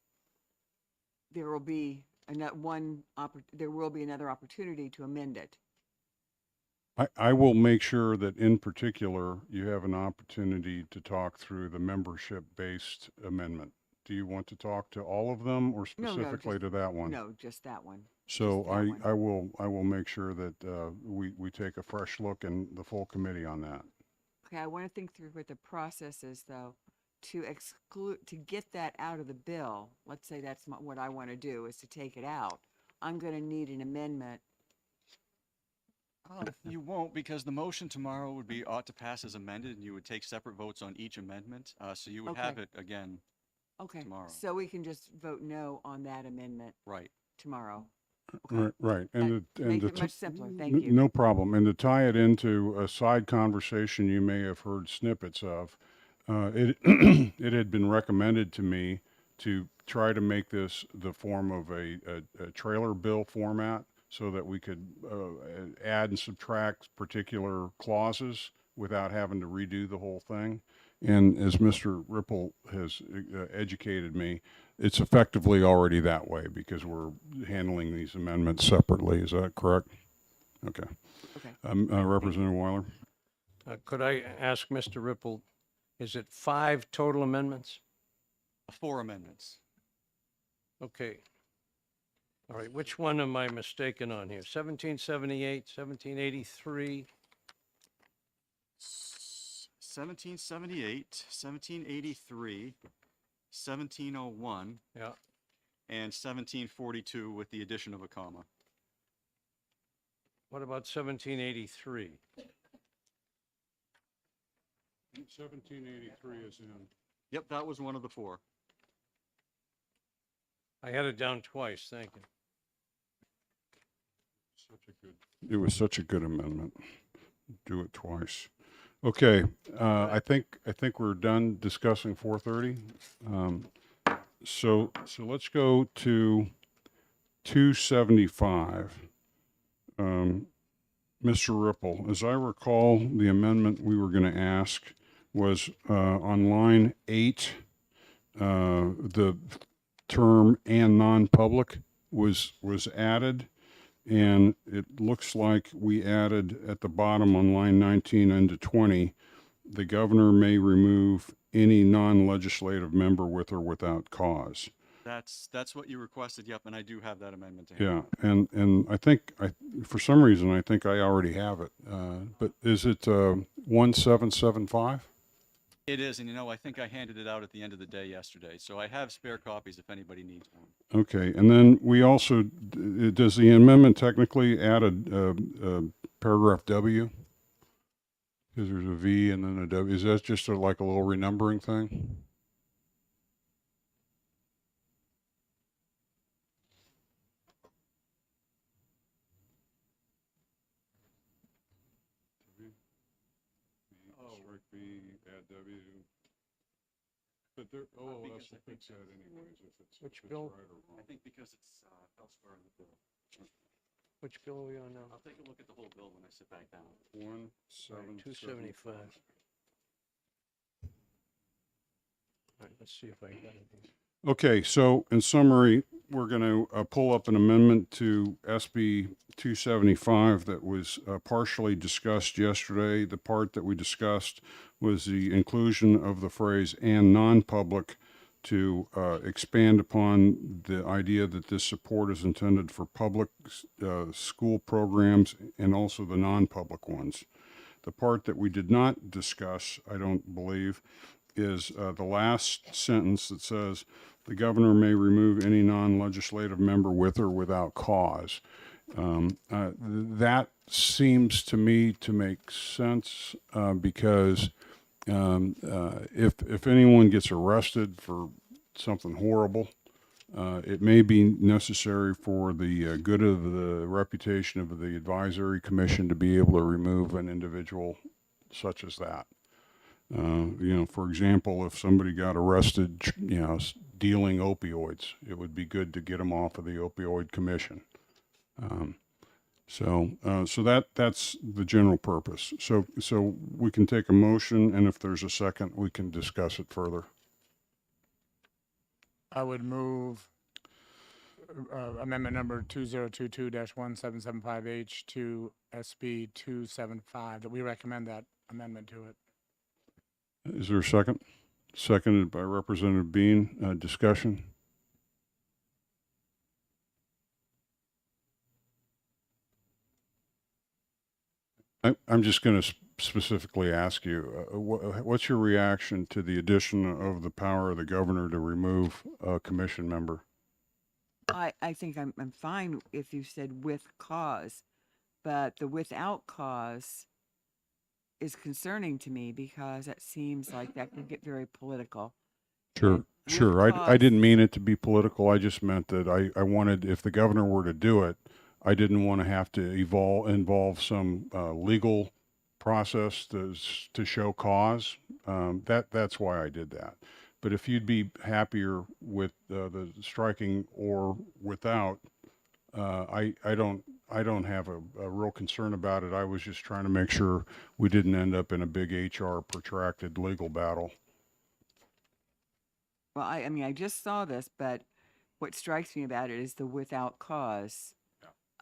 [SPEAKER 8] there will be there will be another opportunity to amend it.
[SPEAKER 4] I will make sure that in particular, you have an opportunity to talk through the membership-based amendment. Do you want to talk to all of them or
[SPEAKER 8] No,
[SPEAKER 4] specifically
[SPEAKER 8] just-
[SPEAKER 4] to that one?
[SPEAKER 8] No, just that one.
[SPEAKER 4] So
[SPEAKER 8] just that one.
[SPEAKER 4] I will make sure that we take a fresh look in the full committee on that.
[SPEAKER 8] Okay, I want to think through what the process is, though, to get that out of the bill. Let's say that's what I want to do, is to take it out. I'm going to need an amendment.
[SPEAKER 9] You won't, because the motion tomorrow would be ought to pass as amended, and you would take separate votes on each amendment. So you would have
[SPEAKER 8] Okay.
[SPEAKER 9] it again,
[SPEAKER 8] Okay,
[SPEAKER 9] tomorrow.
[SPEAKER 8] so we can just vote no on that amendment
[SPEAKER 9] right.
[SPEAKER 8] tomorrow.
[SPEAKER 4] Right. And
[SPEAKER 8] Make
[SPEAKER 4] the
[SPEAKER 8] it
[SPEAKER 4] t-
[SPEAKER 8] much simpler, thank you.
[SPEAKER 4] No problem. And to tie it into a side conversation you may have heard snippets of, it had been recommended to me to try to make this the form of a trailer bill format so that we could add and subtract particular clauses without having to redo the whole thing. And as Mr. Ripple has educated me, it's effectively already that way because we're handling these amendments separately. Is that correct? Okay.
[SPEAKER 8] Okay.
[SPEAKER 4] Representative Weiler?
[SPEAKER 3] Could I ask Mr. Ripple, is it 5 total amendments?
[SPEAKER 9] 4 amendments.
[SPEAKER 3] Okay. All right, which one am I mistaken on here? 1778, 1783?
[SPEAKER 9] 1778, 1783, 1701,
[SPEAKER 3] Yeah.
[SPEAKER 9] and 1742 with the addition of a comma.
[SPEAKER 3] What about 1783?
[SPEAKER 4] 1783 is in.
[SPEAKER 9] Yep, that was one of the 4.
[SPEAKER 3] I had it down twice, thank you.
[SPEAKER 4] It was such a good amendment. Do it twice. Okay, I think we're done discussing 430. So let's go to 275. Mr. Ripple, as I recall, the amendment we were going to ask was on line 8, the term "and non-public" was added. And it looks like we added at the bottom on line 19 into 20, the governor may remove any non-legislative member with or without cause.
[SPEAKER 9] That's what you requested, yep, and I do have that amendment to hand.
[SPEAKER 4] Yeah, and I think, for some reason, I think I already have it. But is it 1775?
[SPEAKER 9] It is, and you know, I think I handed it out at the end of the day yesterday, so I have spare copies if anybody needs one.
[SPEAKER 4] Okay, and then we also, does the amendment technically add a paragraph W? Because there's a V and then a W. Is that just like a little renumbering thing? Strike V, add W. But there,
[SPEAKER 9] Because
[SPEAKER 4] OLS will fix that anyways if it's
[SPEAKER 3] Which bill?
[SPEAKER 4] right or
[SPEAKER 9] I
[SPEAKER 4] wrong.
[SPEAKER 9] think because it's elsewhere in the bill.
[SPEAKER 3] Which bill are we on now?
[SPEAKER 9] I'll take a look at the whole bill when I sit back down.
[SPEAKER 3] 275. All right, let's see if I got it.
[SPEAKER 4] Okay, so in summary, we're going to pull up an amendment to SB 275 that was partially discussed yesterday. The part that we discussed was the inclusion of the phrase "and non-public" to expand upon the idea that this support is intended for public school programs and also the non-public ones. The part that we did not discuss, I don't believe, is the last sentence that says the governor may remove any non-legislative member with or without cause. That seems to me to make sense because if anyone gets arrested for something horrible, it may be necessary for the good of the reputation of the advisory commission to be able to remove an individual such as that. For example, if somebody got arrested, dealing opioids, it would be good to get them off of the opioid commission. So that's the general purpose. So we can take a motion, and if there's a second, we can discuss it further.
[SPEAKER 7] I would move amendment number 2022-1775H to SB 275, that we recommend that amendment to it.
[SPEAKER 4] Is there a second? Seconded by Representative Bean. Discussion? I'm just going to specifically ask you, what's your reaction to the addition of the power of the governor to remove a commission member?
[SPEAKER 8] I think I'm fine if you said with cause, but the without cause is concerning to me because it seems like that can get very political.
[SPEAKER 4] Sure,
[SPEAKER 8] And with
[SPEAKER 4] sure. I
[SPEAKER 8] cause-
[SPEAKER 4] didn't mean it to be political. I just meant that I wanted, if the governor were to do it, I didn't want to have to involve some legal process to show cause. That's why I did that. But if you'd be happier with the striking or without, I don't have a real concern about it. I was just trying to make sure we didn't end up in a big HR protracted legal battle.
[SPEAKER 8] Well, I mean, I just saw this, but what strikes me about it is the without cause.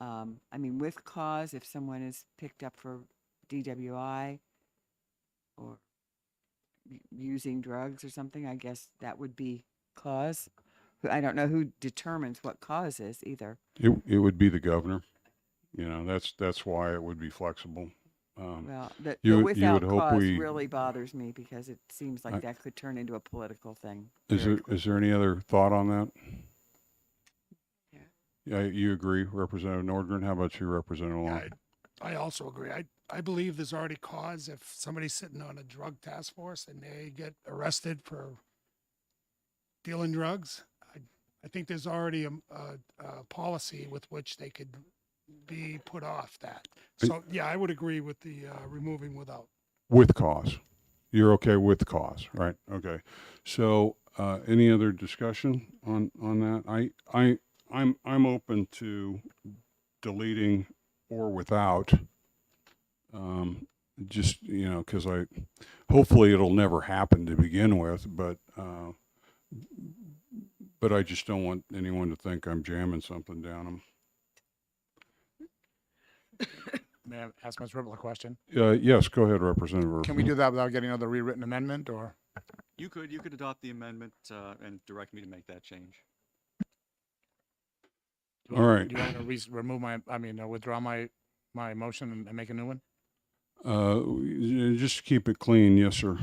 [SPEAKER 8] I mean, with cause, if someone is picked up for DWI or using drugs or something, I guess that would be cause. I don't know who determines what cause is either.
[SPEAKER 4] It would be the governor. That's why it would be flexible.
[SPEAKER 8] Well, the
[SPEAKER 4] you
[SPEAKER 8] without
[SPEAKER 4] would hope
[SPEAKER 8] cause
[SPEAKER 4] we-
[SPEAKER 8] really bothers me because it seems like that could turn into a political thing.
[SPEAKER 4] Is
[SPEAKER 8] very
[SPEAKER 4] there is there any other thought on that?
[SPEAKER 8] Yeah.
[SPEAKER 4] Yeah, you agree, Representative Nordgren? How about you, Representative Long?
[SPEAKER 11] I also agree. I believe there's already cause if somebody's sitting on a drug task force and they get arrested for dealing drugs. I think there's already a policy with which they could be put off that. So yeah, I would agree with the removing without.
[SPEAKER 4] With cause. You're okay with cause, right? Okay. So, any other discussion on that? I'm open to deleting or without. Just because hopefully it'll never happen to begin with, but I just don't want anyone to think I'm jamming something down them.
[SPEAKER 7] May I ask Ms. Ripple a question?
[SPEAKER 4] Yes, go ahead, Representative.
[SPEAKER 7] Can we do that without getting another rewritten amendment, or?
[SPEAKER 9] You could adopt the amendment and direct me to make that change.
[SPEAKER 4] All right.
[SPEAKER 7] Do you want me to remove withdraw my motion and make a new one?
[SPEAKER 4] Just keep it clean, yes, sir.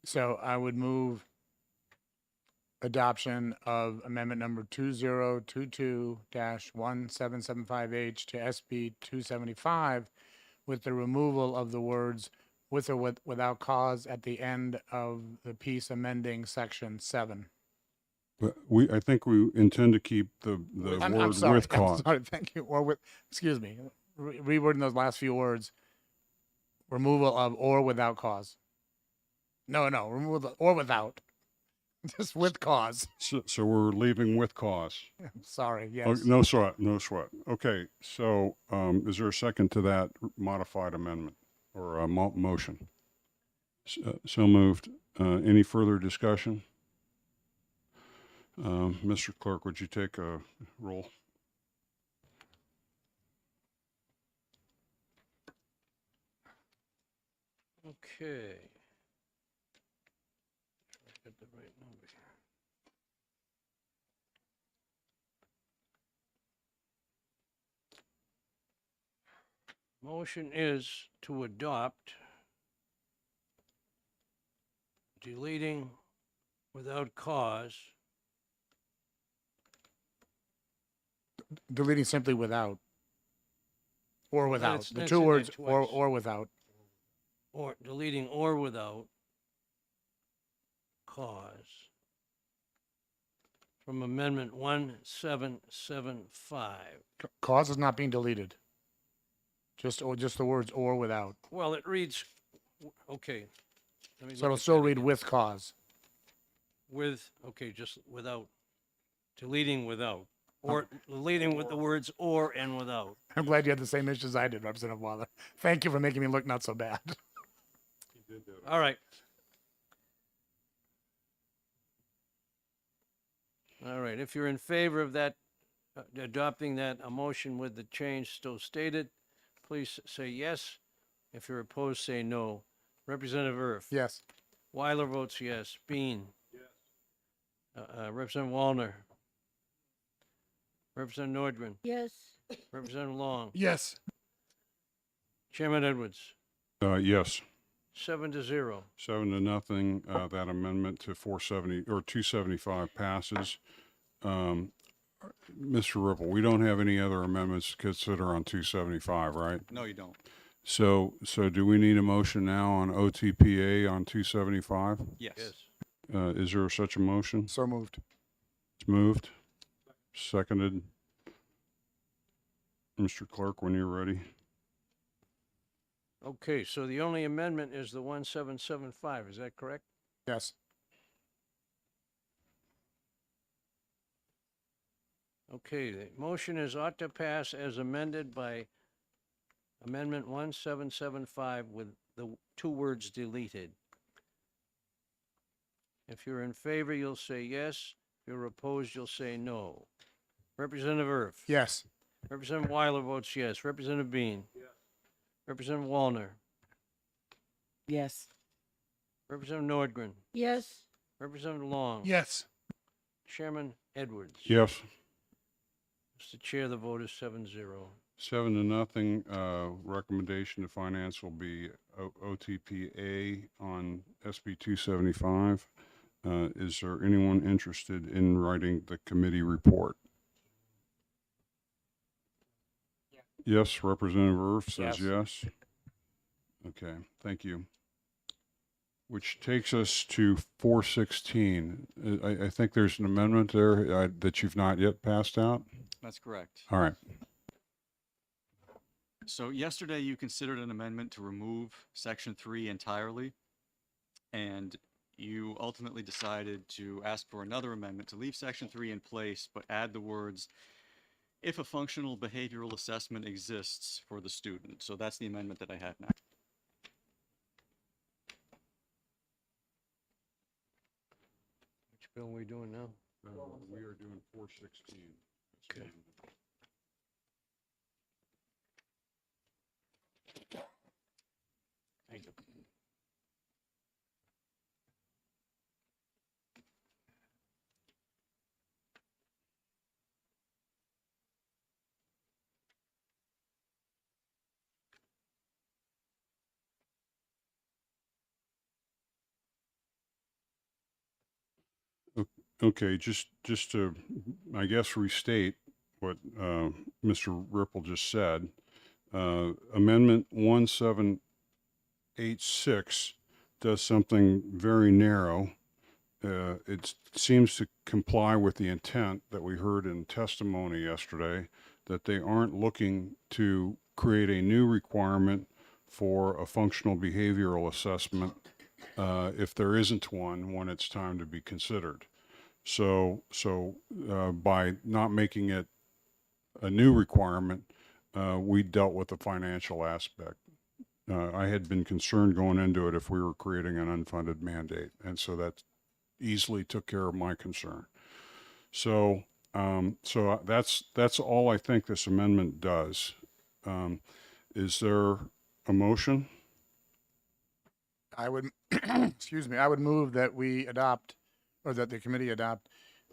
[SPEAKER 7] So I would move adoption of amendment number 2022-1775H to SB 275 with the removal of the words with or without cause at the end of the piece amending section 7.
[SPEAKER 4] But I think we intend to keep the
[SPEAKER 7] I'm
[SPEAKER 4] word
[SPEAKER 7] sorry,
[SPEAKER 4] with cause.
[SPEAKER 7] I'm sorry, thank you. Or with, excuse me, rewording those last few words. Removal of or without cause. No, removal or without. Just with cause.
[SPEAKER 4] So we're leaving with cause.
[SPEAKER 7] Sorry, yes.
[SPEAKER 4] Oh, no sweat, no sweat. Okay, so is there a second to that modified amendment or a motion? So moved. Any further discussion? Mr. Clerk, would you take a roll?
[SPEAKER 3] Okay. Get the right number here. Motion is to adopt deleting without cause.
[SPEAKER 7] Deleting simply without. Or without.
[SPEAKER 3] That's-
[SPEAKER 7] The
[SPEAKER 3] that's
[SPEAKER 7] two
[SPEAKER 3] in there
[SPEAKER 7] words
[SPEAKER 3] twice.
[SPEAKER 7] or without.
[SPEAKER 3] Or deleting or without cause from Amendment 1775.
[SPEAKER 7] Cause is not being deleted. Just the words or without.
[SPEAKER 3] Well, it reads, okay, let me
[SPEAKER 7] So it'll
[SPEAKER 3] look at
[SPEAKER 7] still
[SPEAKER 3] that
[SPEAKER 7] read
[SPEAKER 3] again.
[SPEAKER 7] with cause.
[SPEAKER 3] With, okay, just without, deleting without, or deleting with the words or and without.
[SPEAKER 7] I'm glad you had the same issues I did, Representative Waller. Thank you for making me look not so bad.
[SPEAKER 3] All right. All right, if you're in favor of that, adopting that, a motion with the change still stated, please say yes. If you're opposed, say no. Representative Erf?
[SPEAKER 7] Yes.
[SPEAKER 3] Weiler votes yes. Bean? Yes. Representative Wallner? Representative Nordgren?
[SPEAKER 6] Yes.
[SPEAKER 3] Representative Long?
[SPEAKER 11] Yes.
[SPEAKER 3] Chairman Edwards?
[SPEAKER 4] Yes.
[SPEAKER 3] 7-0.
[SPEAKER 4] 7-0, that amendment to 470 or 275 passes. Mr. Ripple, we don't have any other amendments to consider on 275, right?
[SPEAKER 9] No, you don't.
[SPEAKER 4] So do we need a motion now on OTPA on 275?
[SPEAKER 9] Yes.
[SPEAKER 3] Yes.
[SPEAKER 4] Is there such a motion?
[SPEAKER 7] So moved.
[SPEAKER 4] It's moved. Seconded. Mr. Clerk, when you're ready.
[SPEAKER 3] Okay, so the only amendment is the 1775, is that correct?
[SPEAKER 7] Yes.
[SPEAKER 3] Okay, the motion is ought to pass as amended by Amendment 1775 with the two words deleted. If you're in favor, you'll say yes. If you're opposed, you'll say no. Representative Erf?
[SPEAKER 7] Yes.
[SPEAKER 3] Representative Weiler votes yes. Representative Bean? Yes. Representative Wallner?
[SPEAKER 8] Yes.
[SPEAKER 3] Representative Nordgren?
[SPEAKER 6] Yes.
[SPEAKER 3] Representative Long?
[SPEAKER 11] Yes.
[SPEAKER 3] Chairman Edwards?
[SPEAKER 4] Yes.
[SPEAKER 3] Mr. Chair, the vote is 7-0.
[SPEAKER 4] 7-0. Recommendation to finance will be OTPA on SB 275. Is there anyone interested in writing the committee report? Yes, Representative Erf says yes. Okay, thank you. Which takes us to 416. I think there's an amendment there that you've not yet passed out.
[SPEAKER 9] That's correct.
[SPEAKER 4] All right.
[SPEAKER 9] So yesterday you considered an amendment to remove Section 3 entirely, and you ultimately decided to ask for another amendment to leave Section 3 in place, but add the words, if a functional behavioral assessment exists for the student. So that's the amendment that I have now.
[SPEAKER 3] Which bill are we doing now?
[SPEAKER 4] We are doing 416.
[SPEAKER 3] Okay. Thank you.
[SPEAKER 4] Okay, just to, I guess, restate what Mr. Ripple just said. Amendment 1786 does something very narrow. It seems to comply with the intent that we heard in testimony yesterday, that they aren't looking to create a new requirement for a functional behavioral assessment if there isn't one when it's time to be considered. So by not making it a new requirement, we dealt with the financial aspect. I had been concerned going into it if we were creating an unfunded mandate, and so that easily took care of my concern. So that's all I think this amendment does. Is there a motion?
[SPEAKER 7] I would, excuse me, I would move that we adopt, or that the committee adopt,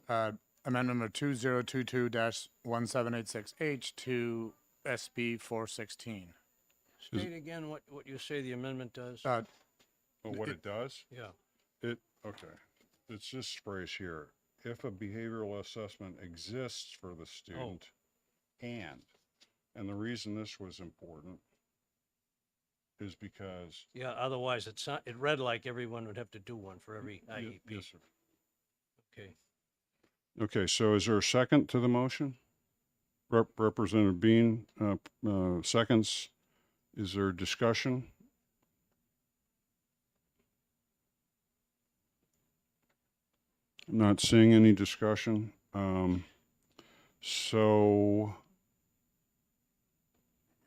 [SPEAKER 7] amendment number 2022-1786H to SB 416.
[SPEAKER 3] State again what you say the amendment does?
[SPEAKER 4] What it does?
[SPEAKER 3] Yeah.
[SPEAKER 4] Okay. It's this phrase here. If a behavioral assessment exists for the student, and the reason this was important is because.
[SPEAKER 3] Yeah, otherwise it read like everyone would have to do one for every IEP.
[SPEAKER 4] Yes, sir.
[SPEAKER 3] Okay.
[SPEAKER 4] Okay, so is there a second to the motion? Representative Bean, seconds. Is there discussion? Not seeing any discussion. So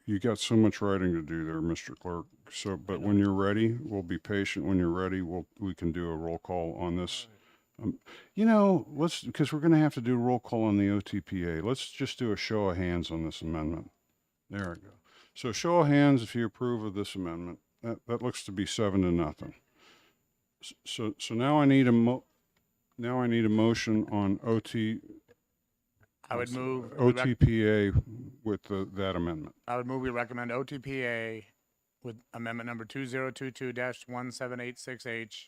[SPEAKER 4] you got so much writing to do there, Mr. Clerk. So, but when you're ready, we'll be patient. When you're ready, we can do a roll call on this. Because we're going to have to do a roll call on the OTPA. Let's just do a show of hands on this amendment. There we go. So show of hands if you approve of this amendment. That looks to be 7-0. So now I need a motion on
[SPEAKER 7] I would move.
[SPEAKER 4] OTPA with that amendment.
[SPEAKER 7] I would move we recommend OTPA with amendment number 2022-1786H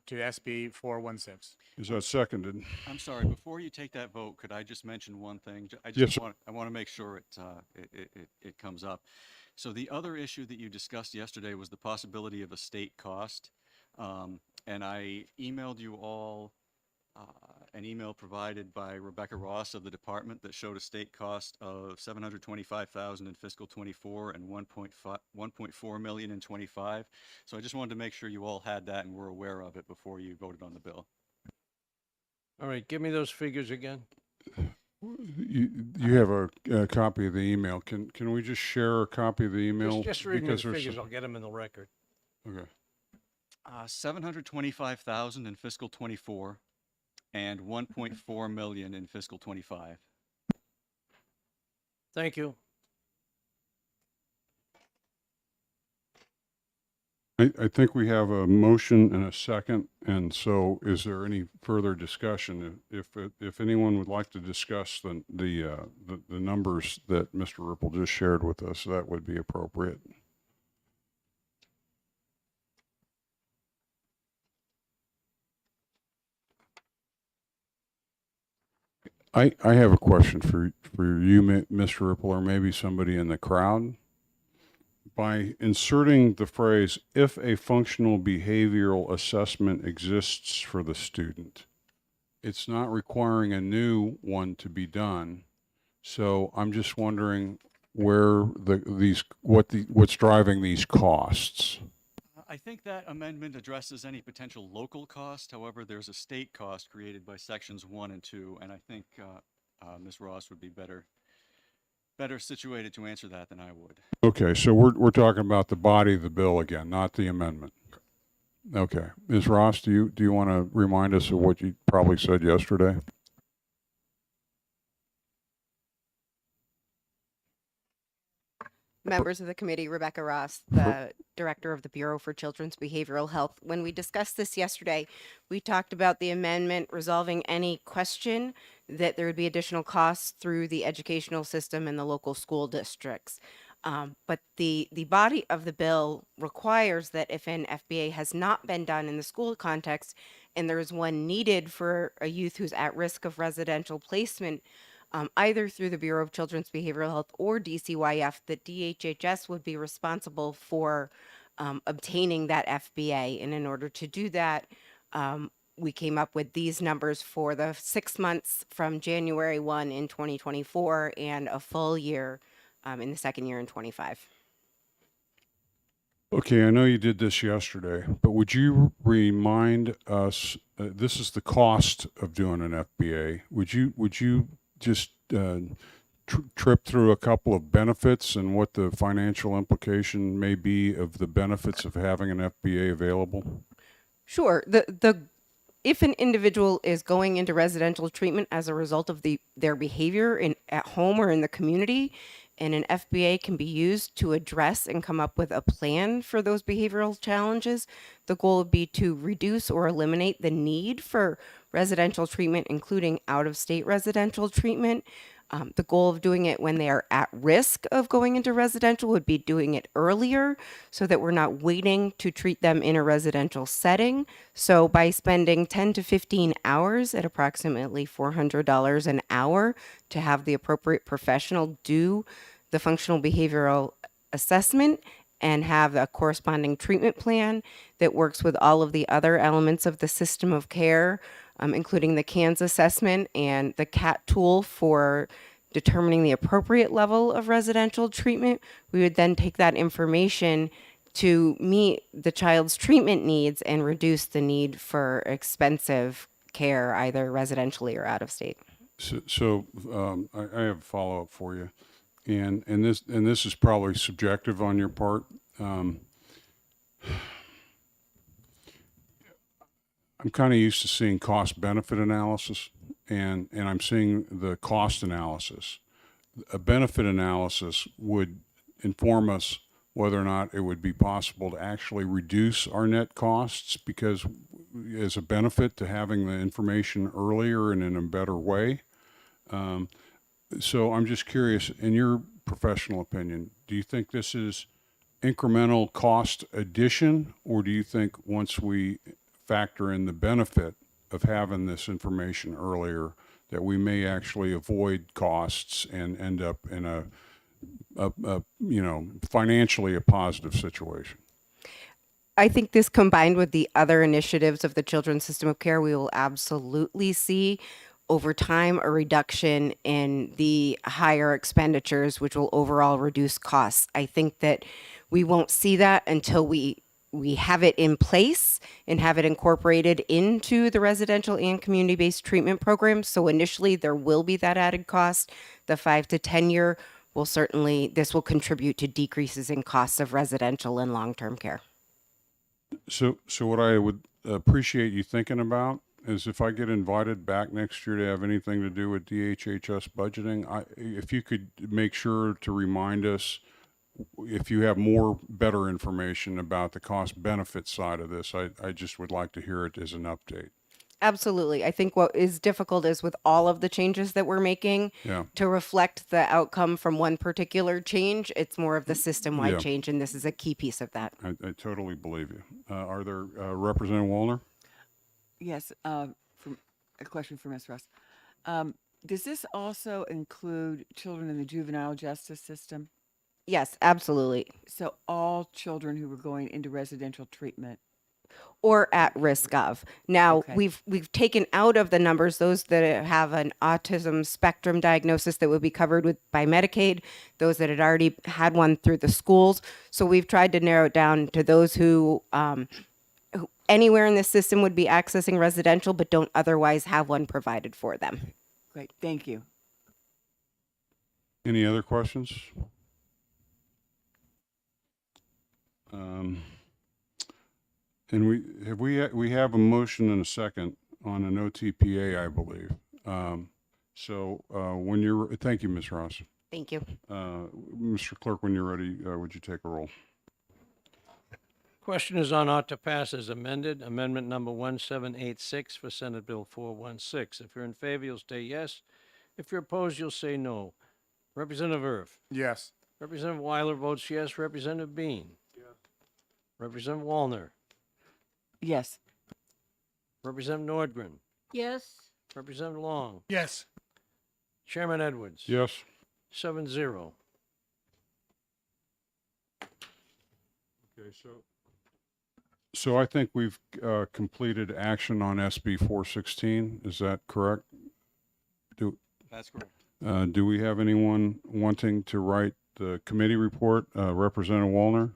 [SPEAKER 7] to SB 416.
[SPEAKER 4] Is that seconded?
[SPEAKER 9] I'm sorry, before you take that vote, could I just mention one thing?
[SPEAKER 4] Yes.
[SPEAKER 9] I want to make sure it comes up. So the other issue that you discussed yesterday was the possibility of a state cost. And I emailed you all an email provided by Rebecca Ross of the department that showed a state cost of $725,000 in fiscal 24 and 1.4 million in 25. So I just wanted to make sure you all had that and were aware of it before you voted on the bill.
[SPEAKER 3] All right, give me those figures again.
[SPEAKER 4] You have a copy of the email. Can we just share a copy of the email?
[SPEAKER 3] Just read me the
[SPEAKER 4] Because there's
[SPEAKER 3] figures, I'll get them in the record.
[SPEAKER 4] Okay.
[SPEAKER 9] 725,000 in fiscal 24 and 1.4 million in fiscal 25.
[SPEAKER 3] Thank you.
[SPEAKER 4] I think we have a motion and a second, and so is there any further discussion? If anyone would like to discuss the numbers that Mr. Ripple just shared with us, that would be appropriate. I have a question for you, Mr. Ripple, or maybe somebody in the crowd. By inserting the phrase, if a functional behavioral assessment exists for the student, it's not requiring a new one to be done. So I'm just wondering where what's driving these costs.
[SPEAKER 9] I think that amendment addresses any potential local cost. However, there's a state cost created by sections 1 and 2, and I think Ms. Ross would be better situated to answer that than I would.
[SPEAKER 4] Okay, so we're talking about the body of the bill again, not the amendment. Okay, Ms. Ross, do you want to remind us of what you probably said yesterday?
[SPEAKER 12] Members of the committee, Rebecca Ross, the director of the Bureau for Children's Behavioral Health. When we discussed this yesterday, we talked about the amendment resolving any question that there would be additional costs through the educational system and the local school districts. But the body of the bill requires that if an FBA has not been done in the school context and there is one needed for a youth who's at risk of residential placement, either through the Bureau of Children's Behavioral Health or DCYF, that DHHS would be responsible for obtaining that FBA. And in order to do that, we came up with these numbers for the 6 months from January 1 in 2024 and a full year in the second year in 25.
[SPEAKER 4] Okay, I know you did this yesterday, but would you remind us, this is the cost of doing an FBA. Would you just trip through a couple of benefits and what the financial implication may be of the benefits of having an FBA available?
[SPEAKER 12] Sure. If an individual is going into residential treatment as a result of their behavior at home or in the community, and an FBA can be used to address and come up with a plan for those behavioral challenges, the goal would be to reduce or eliminate the need for residential treatment, including out-of-state residential treatment. The goal of doing it when they are at risk of going into residential would be doing it earlier so that we're not waiting to treat them in a residential setting. So by spending 10 to 15 hours at approximately $400 an hour to have the appropriate professional do the functional behavioral assessment and have a corresponding treatment plan that works with all of the other elements of the system of care, including the CANS assessment and the CAT tool for determining the appropriate level of residential treatment. We would then take that information to meet the child's treatment needs and reduce the need for expensive care, either residentially or out of state.
[SPEAKER 4] I have a follow-up for you, and this is probably subjective on your part. I'm kind of used to seeing cost-benefit analysis, and I'm seeing the cost analysis. A benefit analysis would inform us whether or not it would be possible to actually reduce our net costs, because as a benefit to having the information earlier and in a better way. So I'm just curious, in your professional opinion, do you think this is incremental cost addition, or do you think once we factor in the benefit of having this information earlier, that we may actually avoid costs and end up in a financially a positive situation?
[SPEAKER 12] I think this, combined with the other initiatives of the children's system of care, we will absolutely see over time a reduction in the higher expenditures, which will overall reduce costs. I think that we won't see that until we have it in place and have it incorporated into the residential and community-based treatment program. So initially there will be that added cost. The 5 to 10 year will certainly, this will contribute to decreases in costs of residential and long-term care.
[SPEAKER 4] So what I would appreciate you thinking about is, if I get invited back next year to have anything to do with DHHS budgeting, if you could make sure to remind us if you have more better information about the cost benefit side of this. I just would like to hear it as an update.
[SPEAKER 12] Absolutely. I think what is difficult is with all of the changes that we're making,
[SPEAKER 4] Yeah.
[SPEAKER 12] to reflect the outcome from one particular change, it's more of the system-wide
[SPEAKER 4] Yeah.
[SPEAKER 12] change, and this is a key piece of that.
[SPEAKER 4] I totally believe you. Are there, Representative Wallner?
[SPEAKER 8] Yes, from a question for Ms. Russ. Does this also include children in the juvenile justice system?
[SPEAKER 12] Yes, absolutely.
[SPEAKER 8] So all children who were going into residential treatment?
[SPEAKER 12] Or at risk of. Now,
[SPEAKER 8] Okay.
[SPEAKER 12] we've taken out of the numbers those that have an autism spectrum diagnosis that would be covered by Medicaid, those that had already had one through the schools. So we've tried to narrow it down to those who anywhere in the system would be accessing residential but don't otherwise have one provided for them.
[SPEAKER 8] Great, thank you.
[SPEAKER 4] Any other questions? And we have a motion and a second on an OTPA, I believe. When you're, thank you, Ms. Ross.
[SPEAKER 12] Thank you.
[SPEAKER 4] Mr. Clerk, when you're ready, would you take a roll?
[SPEAKER 3] Question is on ought to pass as amended, amendment number 1786 for Senate Bill 416. If you're in favor, you'll say yes. If you're opposed, you'll say no. Representative Erf.
[SPEAKER 7] Yes.
[SPEAKER 3] Representative Weiler votes yes. Representative Bean. Yes. Representative Wallner.
[SPEAKER 8] Yes.
[SPEAKER 3] Representative Nordgren.
[SPEAKER 6] Yes.
[SPEAKER 3] Representative Long.
[SPEAKER 11] Yes.
[SPEAKER 3] Chairman Edwards.
[SPEAKER 4] Yes.
[SPEAKER 3] 7-0.
[SPEAKER 4] Okay, so I think we've completed action on SB 416. Is that correct?
[SPEAKER 9] That's correct.
[SPEAKER 4] Do we have anyone wanting to write the committee report? Representative Wallner?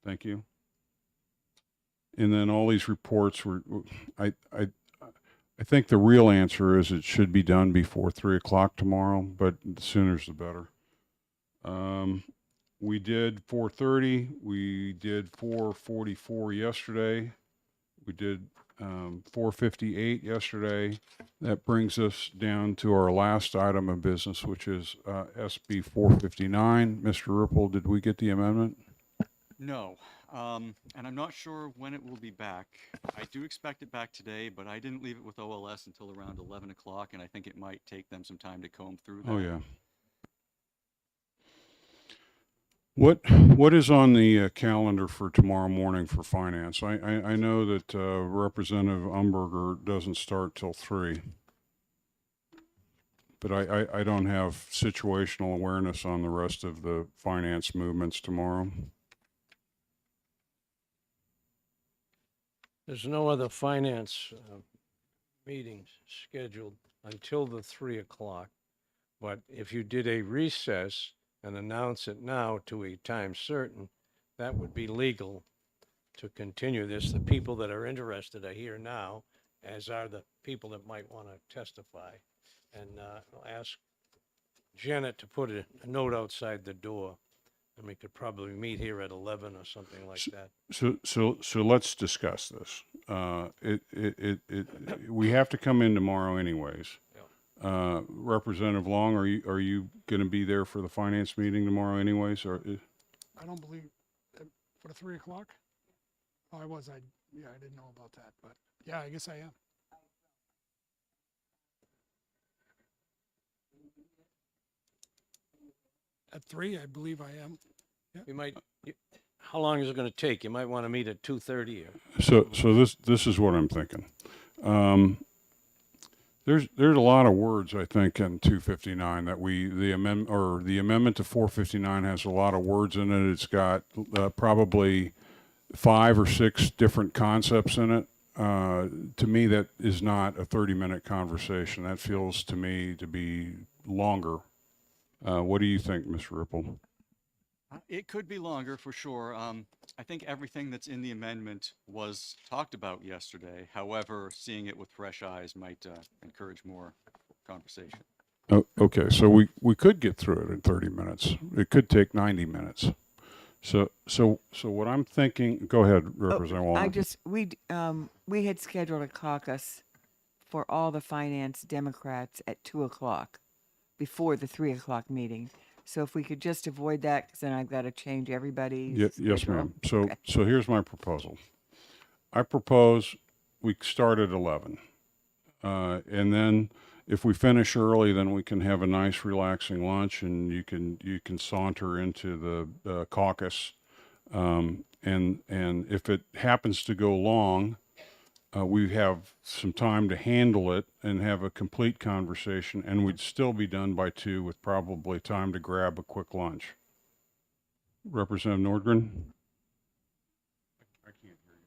[SPEAKER 4] Thank you. And then all these reports were, I think the real answer is it should be done before 3 o'clock tomorrow, but the sooner's the better. We did 4:30. We did 4:44 yesterday. We did 4:58 yesterday. That brings us down to our last item of business, which is SB 459. Mr. Ripple, did we get the amendment?
[SPEAKER 9] No, and I'm not sure when it will be back. I do expect it back today, but I didn't leave it with OLS until around 11 o'clock, and I think it might take them some time to comb through that.
[SPEAKER 4] Oh, yeah. What is on the calendar for tomorrow morning for finance? I know that Representative Umberger doesn't start till 3, but I don't have situational awareness on the rest of the finance movements tomorrow.
[SPEAKER 3] There's no other finance meetings scheduled until the 3 o'clock. But if you did a recess and announce it now to a time certain, that would be legal to continue this. The people that are interested are here now, as are the people that might want to testify. And I'll ask Janet to put a note outside the door, and we could probably meet here at 11 or something like that.
[SPEAKER 4] So let's discuss this. We have to come in tomorrow anyways. Representative Long, are you going to be there for the finance meeting tomorrow anyways? Or
[SPEAKER 11] I don't believe, for the 3 o'clock? Oh, I didn't know about that, but yeah, I guess I am. At 3, I believe I am.
[SPEAKER 3] You might, how long is it going to take? You might want to meet at 2:30 or.
[SPEAKER 4] so this is what I'm thinking. There's a lot of words, I think, in 259 that the amendment to 459 has a lot of words in it. It's got probably 5 or 6 different concepts in it. To me, that is not a 30-minute conversation. That feels to me to be longer. What do you think, Mr. Ripple?
[SPEAKER 9] It could be longer for sure. I think everything that's in the amendment was talked about yesterday. However, seeing it with fresh eyes might encourage more conversation.
[SPEAKER 4] Oh, okay, so we could get through it in 30 minutes. It could take 90 minutes. So what I'm thinking, go ahead, Representative Wallen.
[SPEAKER 8] We had scheduled a caucus for all the finance Democrats at 2 o'clock before the 3 o'clock meeting. So if we could just avoid that, because then I've got to change everybody's
[SPEAKER 4] Yes,
[SPEAKER 8] schedule.
[SPEAKER 4] ma'am. So
[SPEAKER 8] Okay.
[SPEAKER 4] so here's my proposal. I propose we start at 11. And then if we finish early, then we can have a nice relaxing lunch and you can saunter into the caucus. And if it happens to go long, we have some time to handle it and have a complete conversation, and we'd still be done by 2 with probably time to grab a quick lunch. Representative Nordgren? I can't hear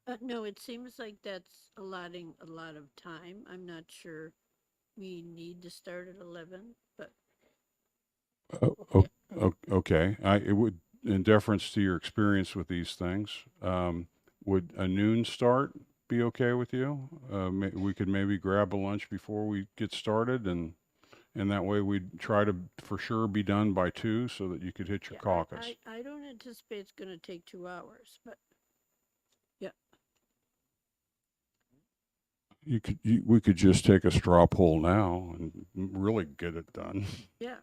[SPEAKER 4] you.
[SPEAKER 13] No, it seems like that's allotting a lot of time. I'm not sure we need to start at 11, but
[SPEAKER 4] Okay. It would, in deference to your experience with these things, would a noon start be okay with you? We could maybe grab a lunch before we get started, and that way we'd try to for sure be done by 2 so that you could hit your caucus.
[SPEAKER 13] I don't anticipate it's going to take 2 hours, but yeah.
[SPEAKER 4] We could just take a straw poll now and really get it done.
[SPEAKER 13] Yeah.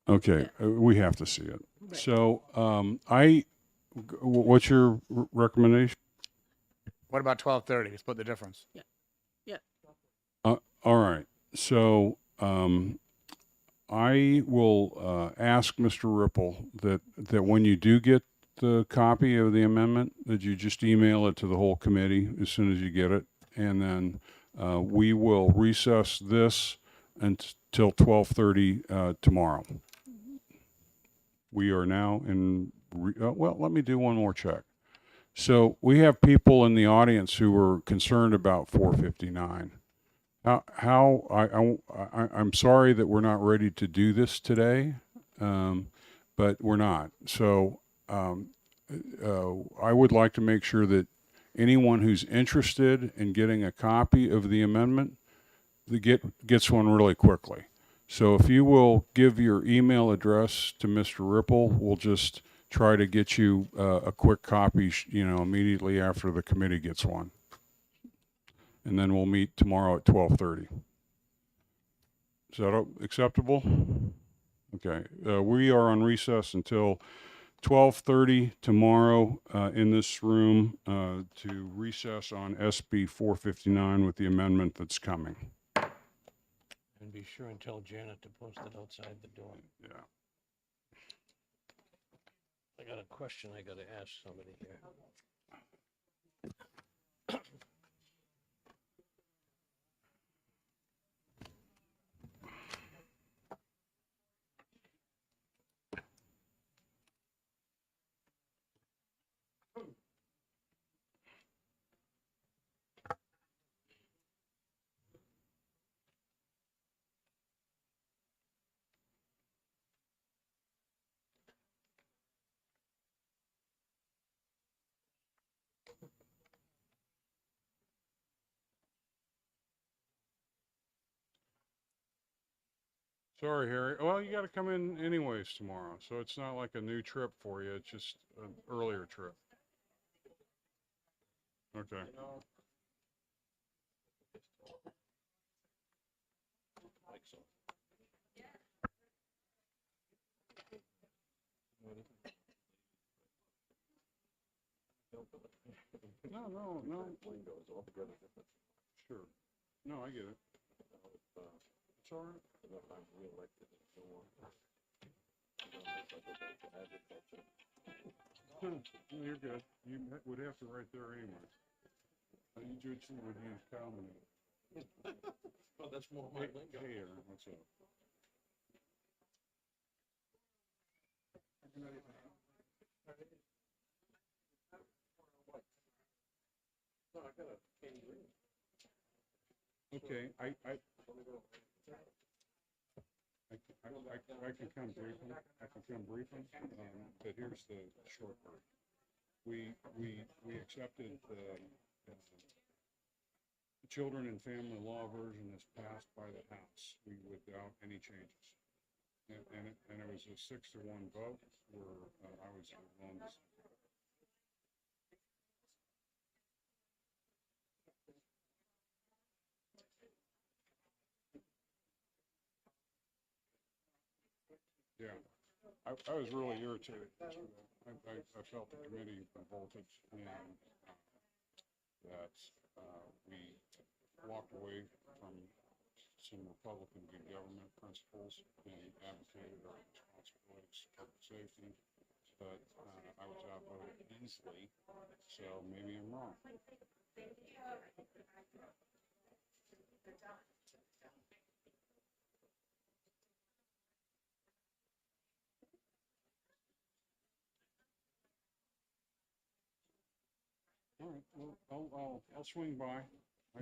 [SPEAKER 4] Okay, we have to see it.
[SPEAKER 13] Right.
[SPEAKER 4] So, what's your recommendation?
[SPEAKER 7] What about 12:30? Split the difference.
[SPEAKER 13] Yeah.
[SPEAKER 4] All right. So, I will ask Mr. Ripple that when you do get the copy of the amendment, that you just email it to the whole committee as soon as you get it, and then we will recess this until 12:30 tomorrow. We are now in, well, let me do one more check. So we have people in the audience who are concerned about 459. I'm sorry that we're not ready to do this today, but we're not. So I would like to make sure that anyone who's interested in getting a copy of the amendment gets one really quickly. So if you will give your email address to Mr. Ripple, we'll just try to get you a quick copy, immediately after the committee gets one. And then we'll meet tomorrow at 12:30. Is that acceptable? Okay. We are on recess until 12:30 tomorrow in this room to recess on SB 459 with the amendment that's coming.
[SPEAKER 3] And be sure and tell Janet to post it outside the door.
[SPEAKER 4] Yeah.
[SPEAKER 3] I got a question I got to ask somebody here.
[SPEAKER 4] Sorry, Harry. Well, you got to come in anyways tomorrow, so it's not like a new trip for you. It's just an earlier trip. Okay. No. Sure. No, I get it. It's all right. No, you're good. You would have to right there anyway. You two would use common.
[SPEAKER 3] Well, that's more
[SPEAKER 4] Hey, Aaron, what's up? Okay, I can come briefly. But here's the short part. We accepted the children and family law version as passed by the House, without any changes. And it was a 6-1 vote where I was on this. Yeah, I was really irritated. I felt the committee revolted and that we walked away from some Republican good government principles and advocated our responsibilities for public safety. But I was outvoted easily, so maybe I'm wrong. All right, well, I'll swing by. I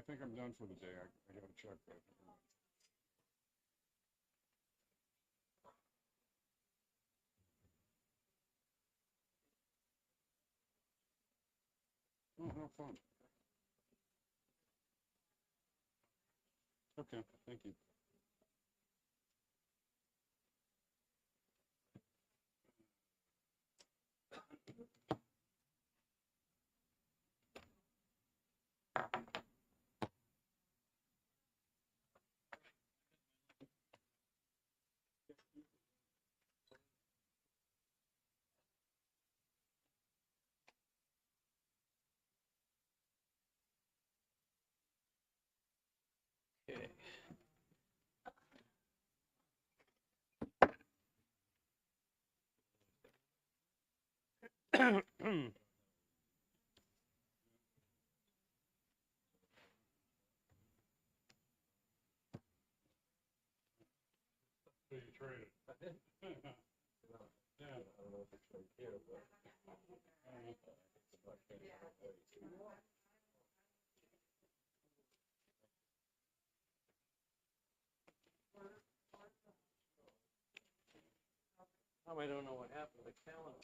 [SPEAKER 4] think I'm done for the day. I got to check that. Oh, how fun. Okay, thank you. So you traded. Yeah.
[SPEAKER 3] I don't know what happened to the calendar.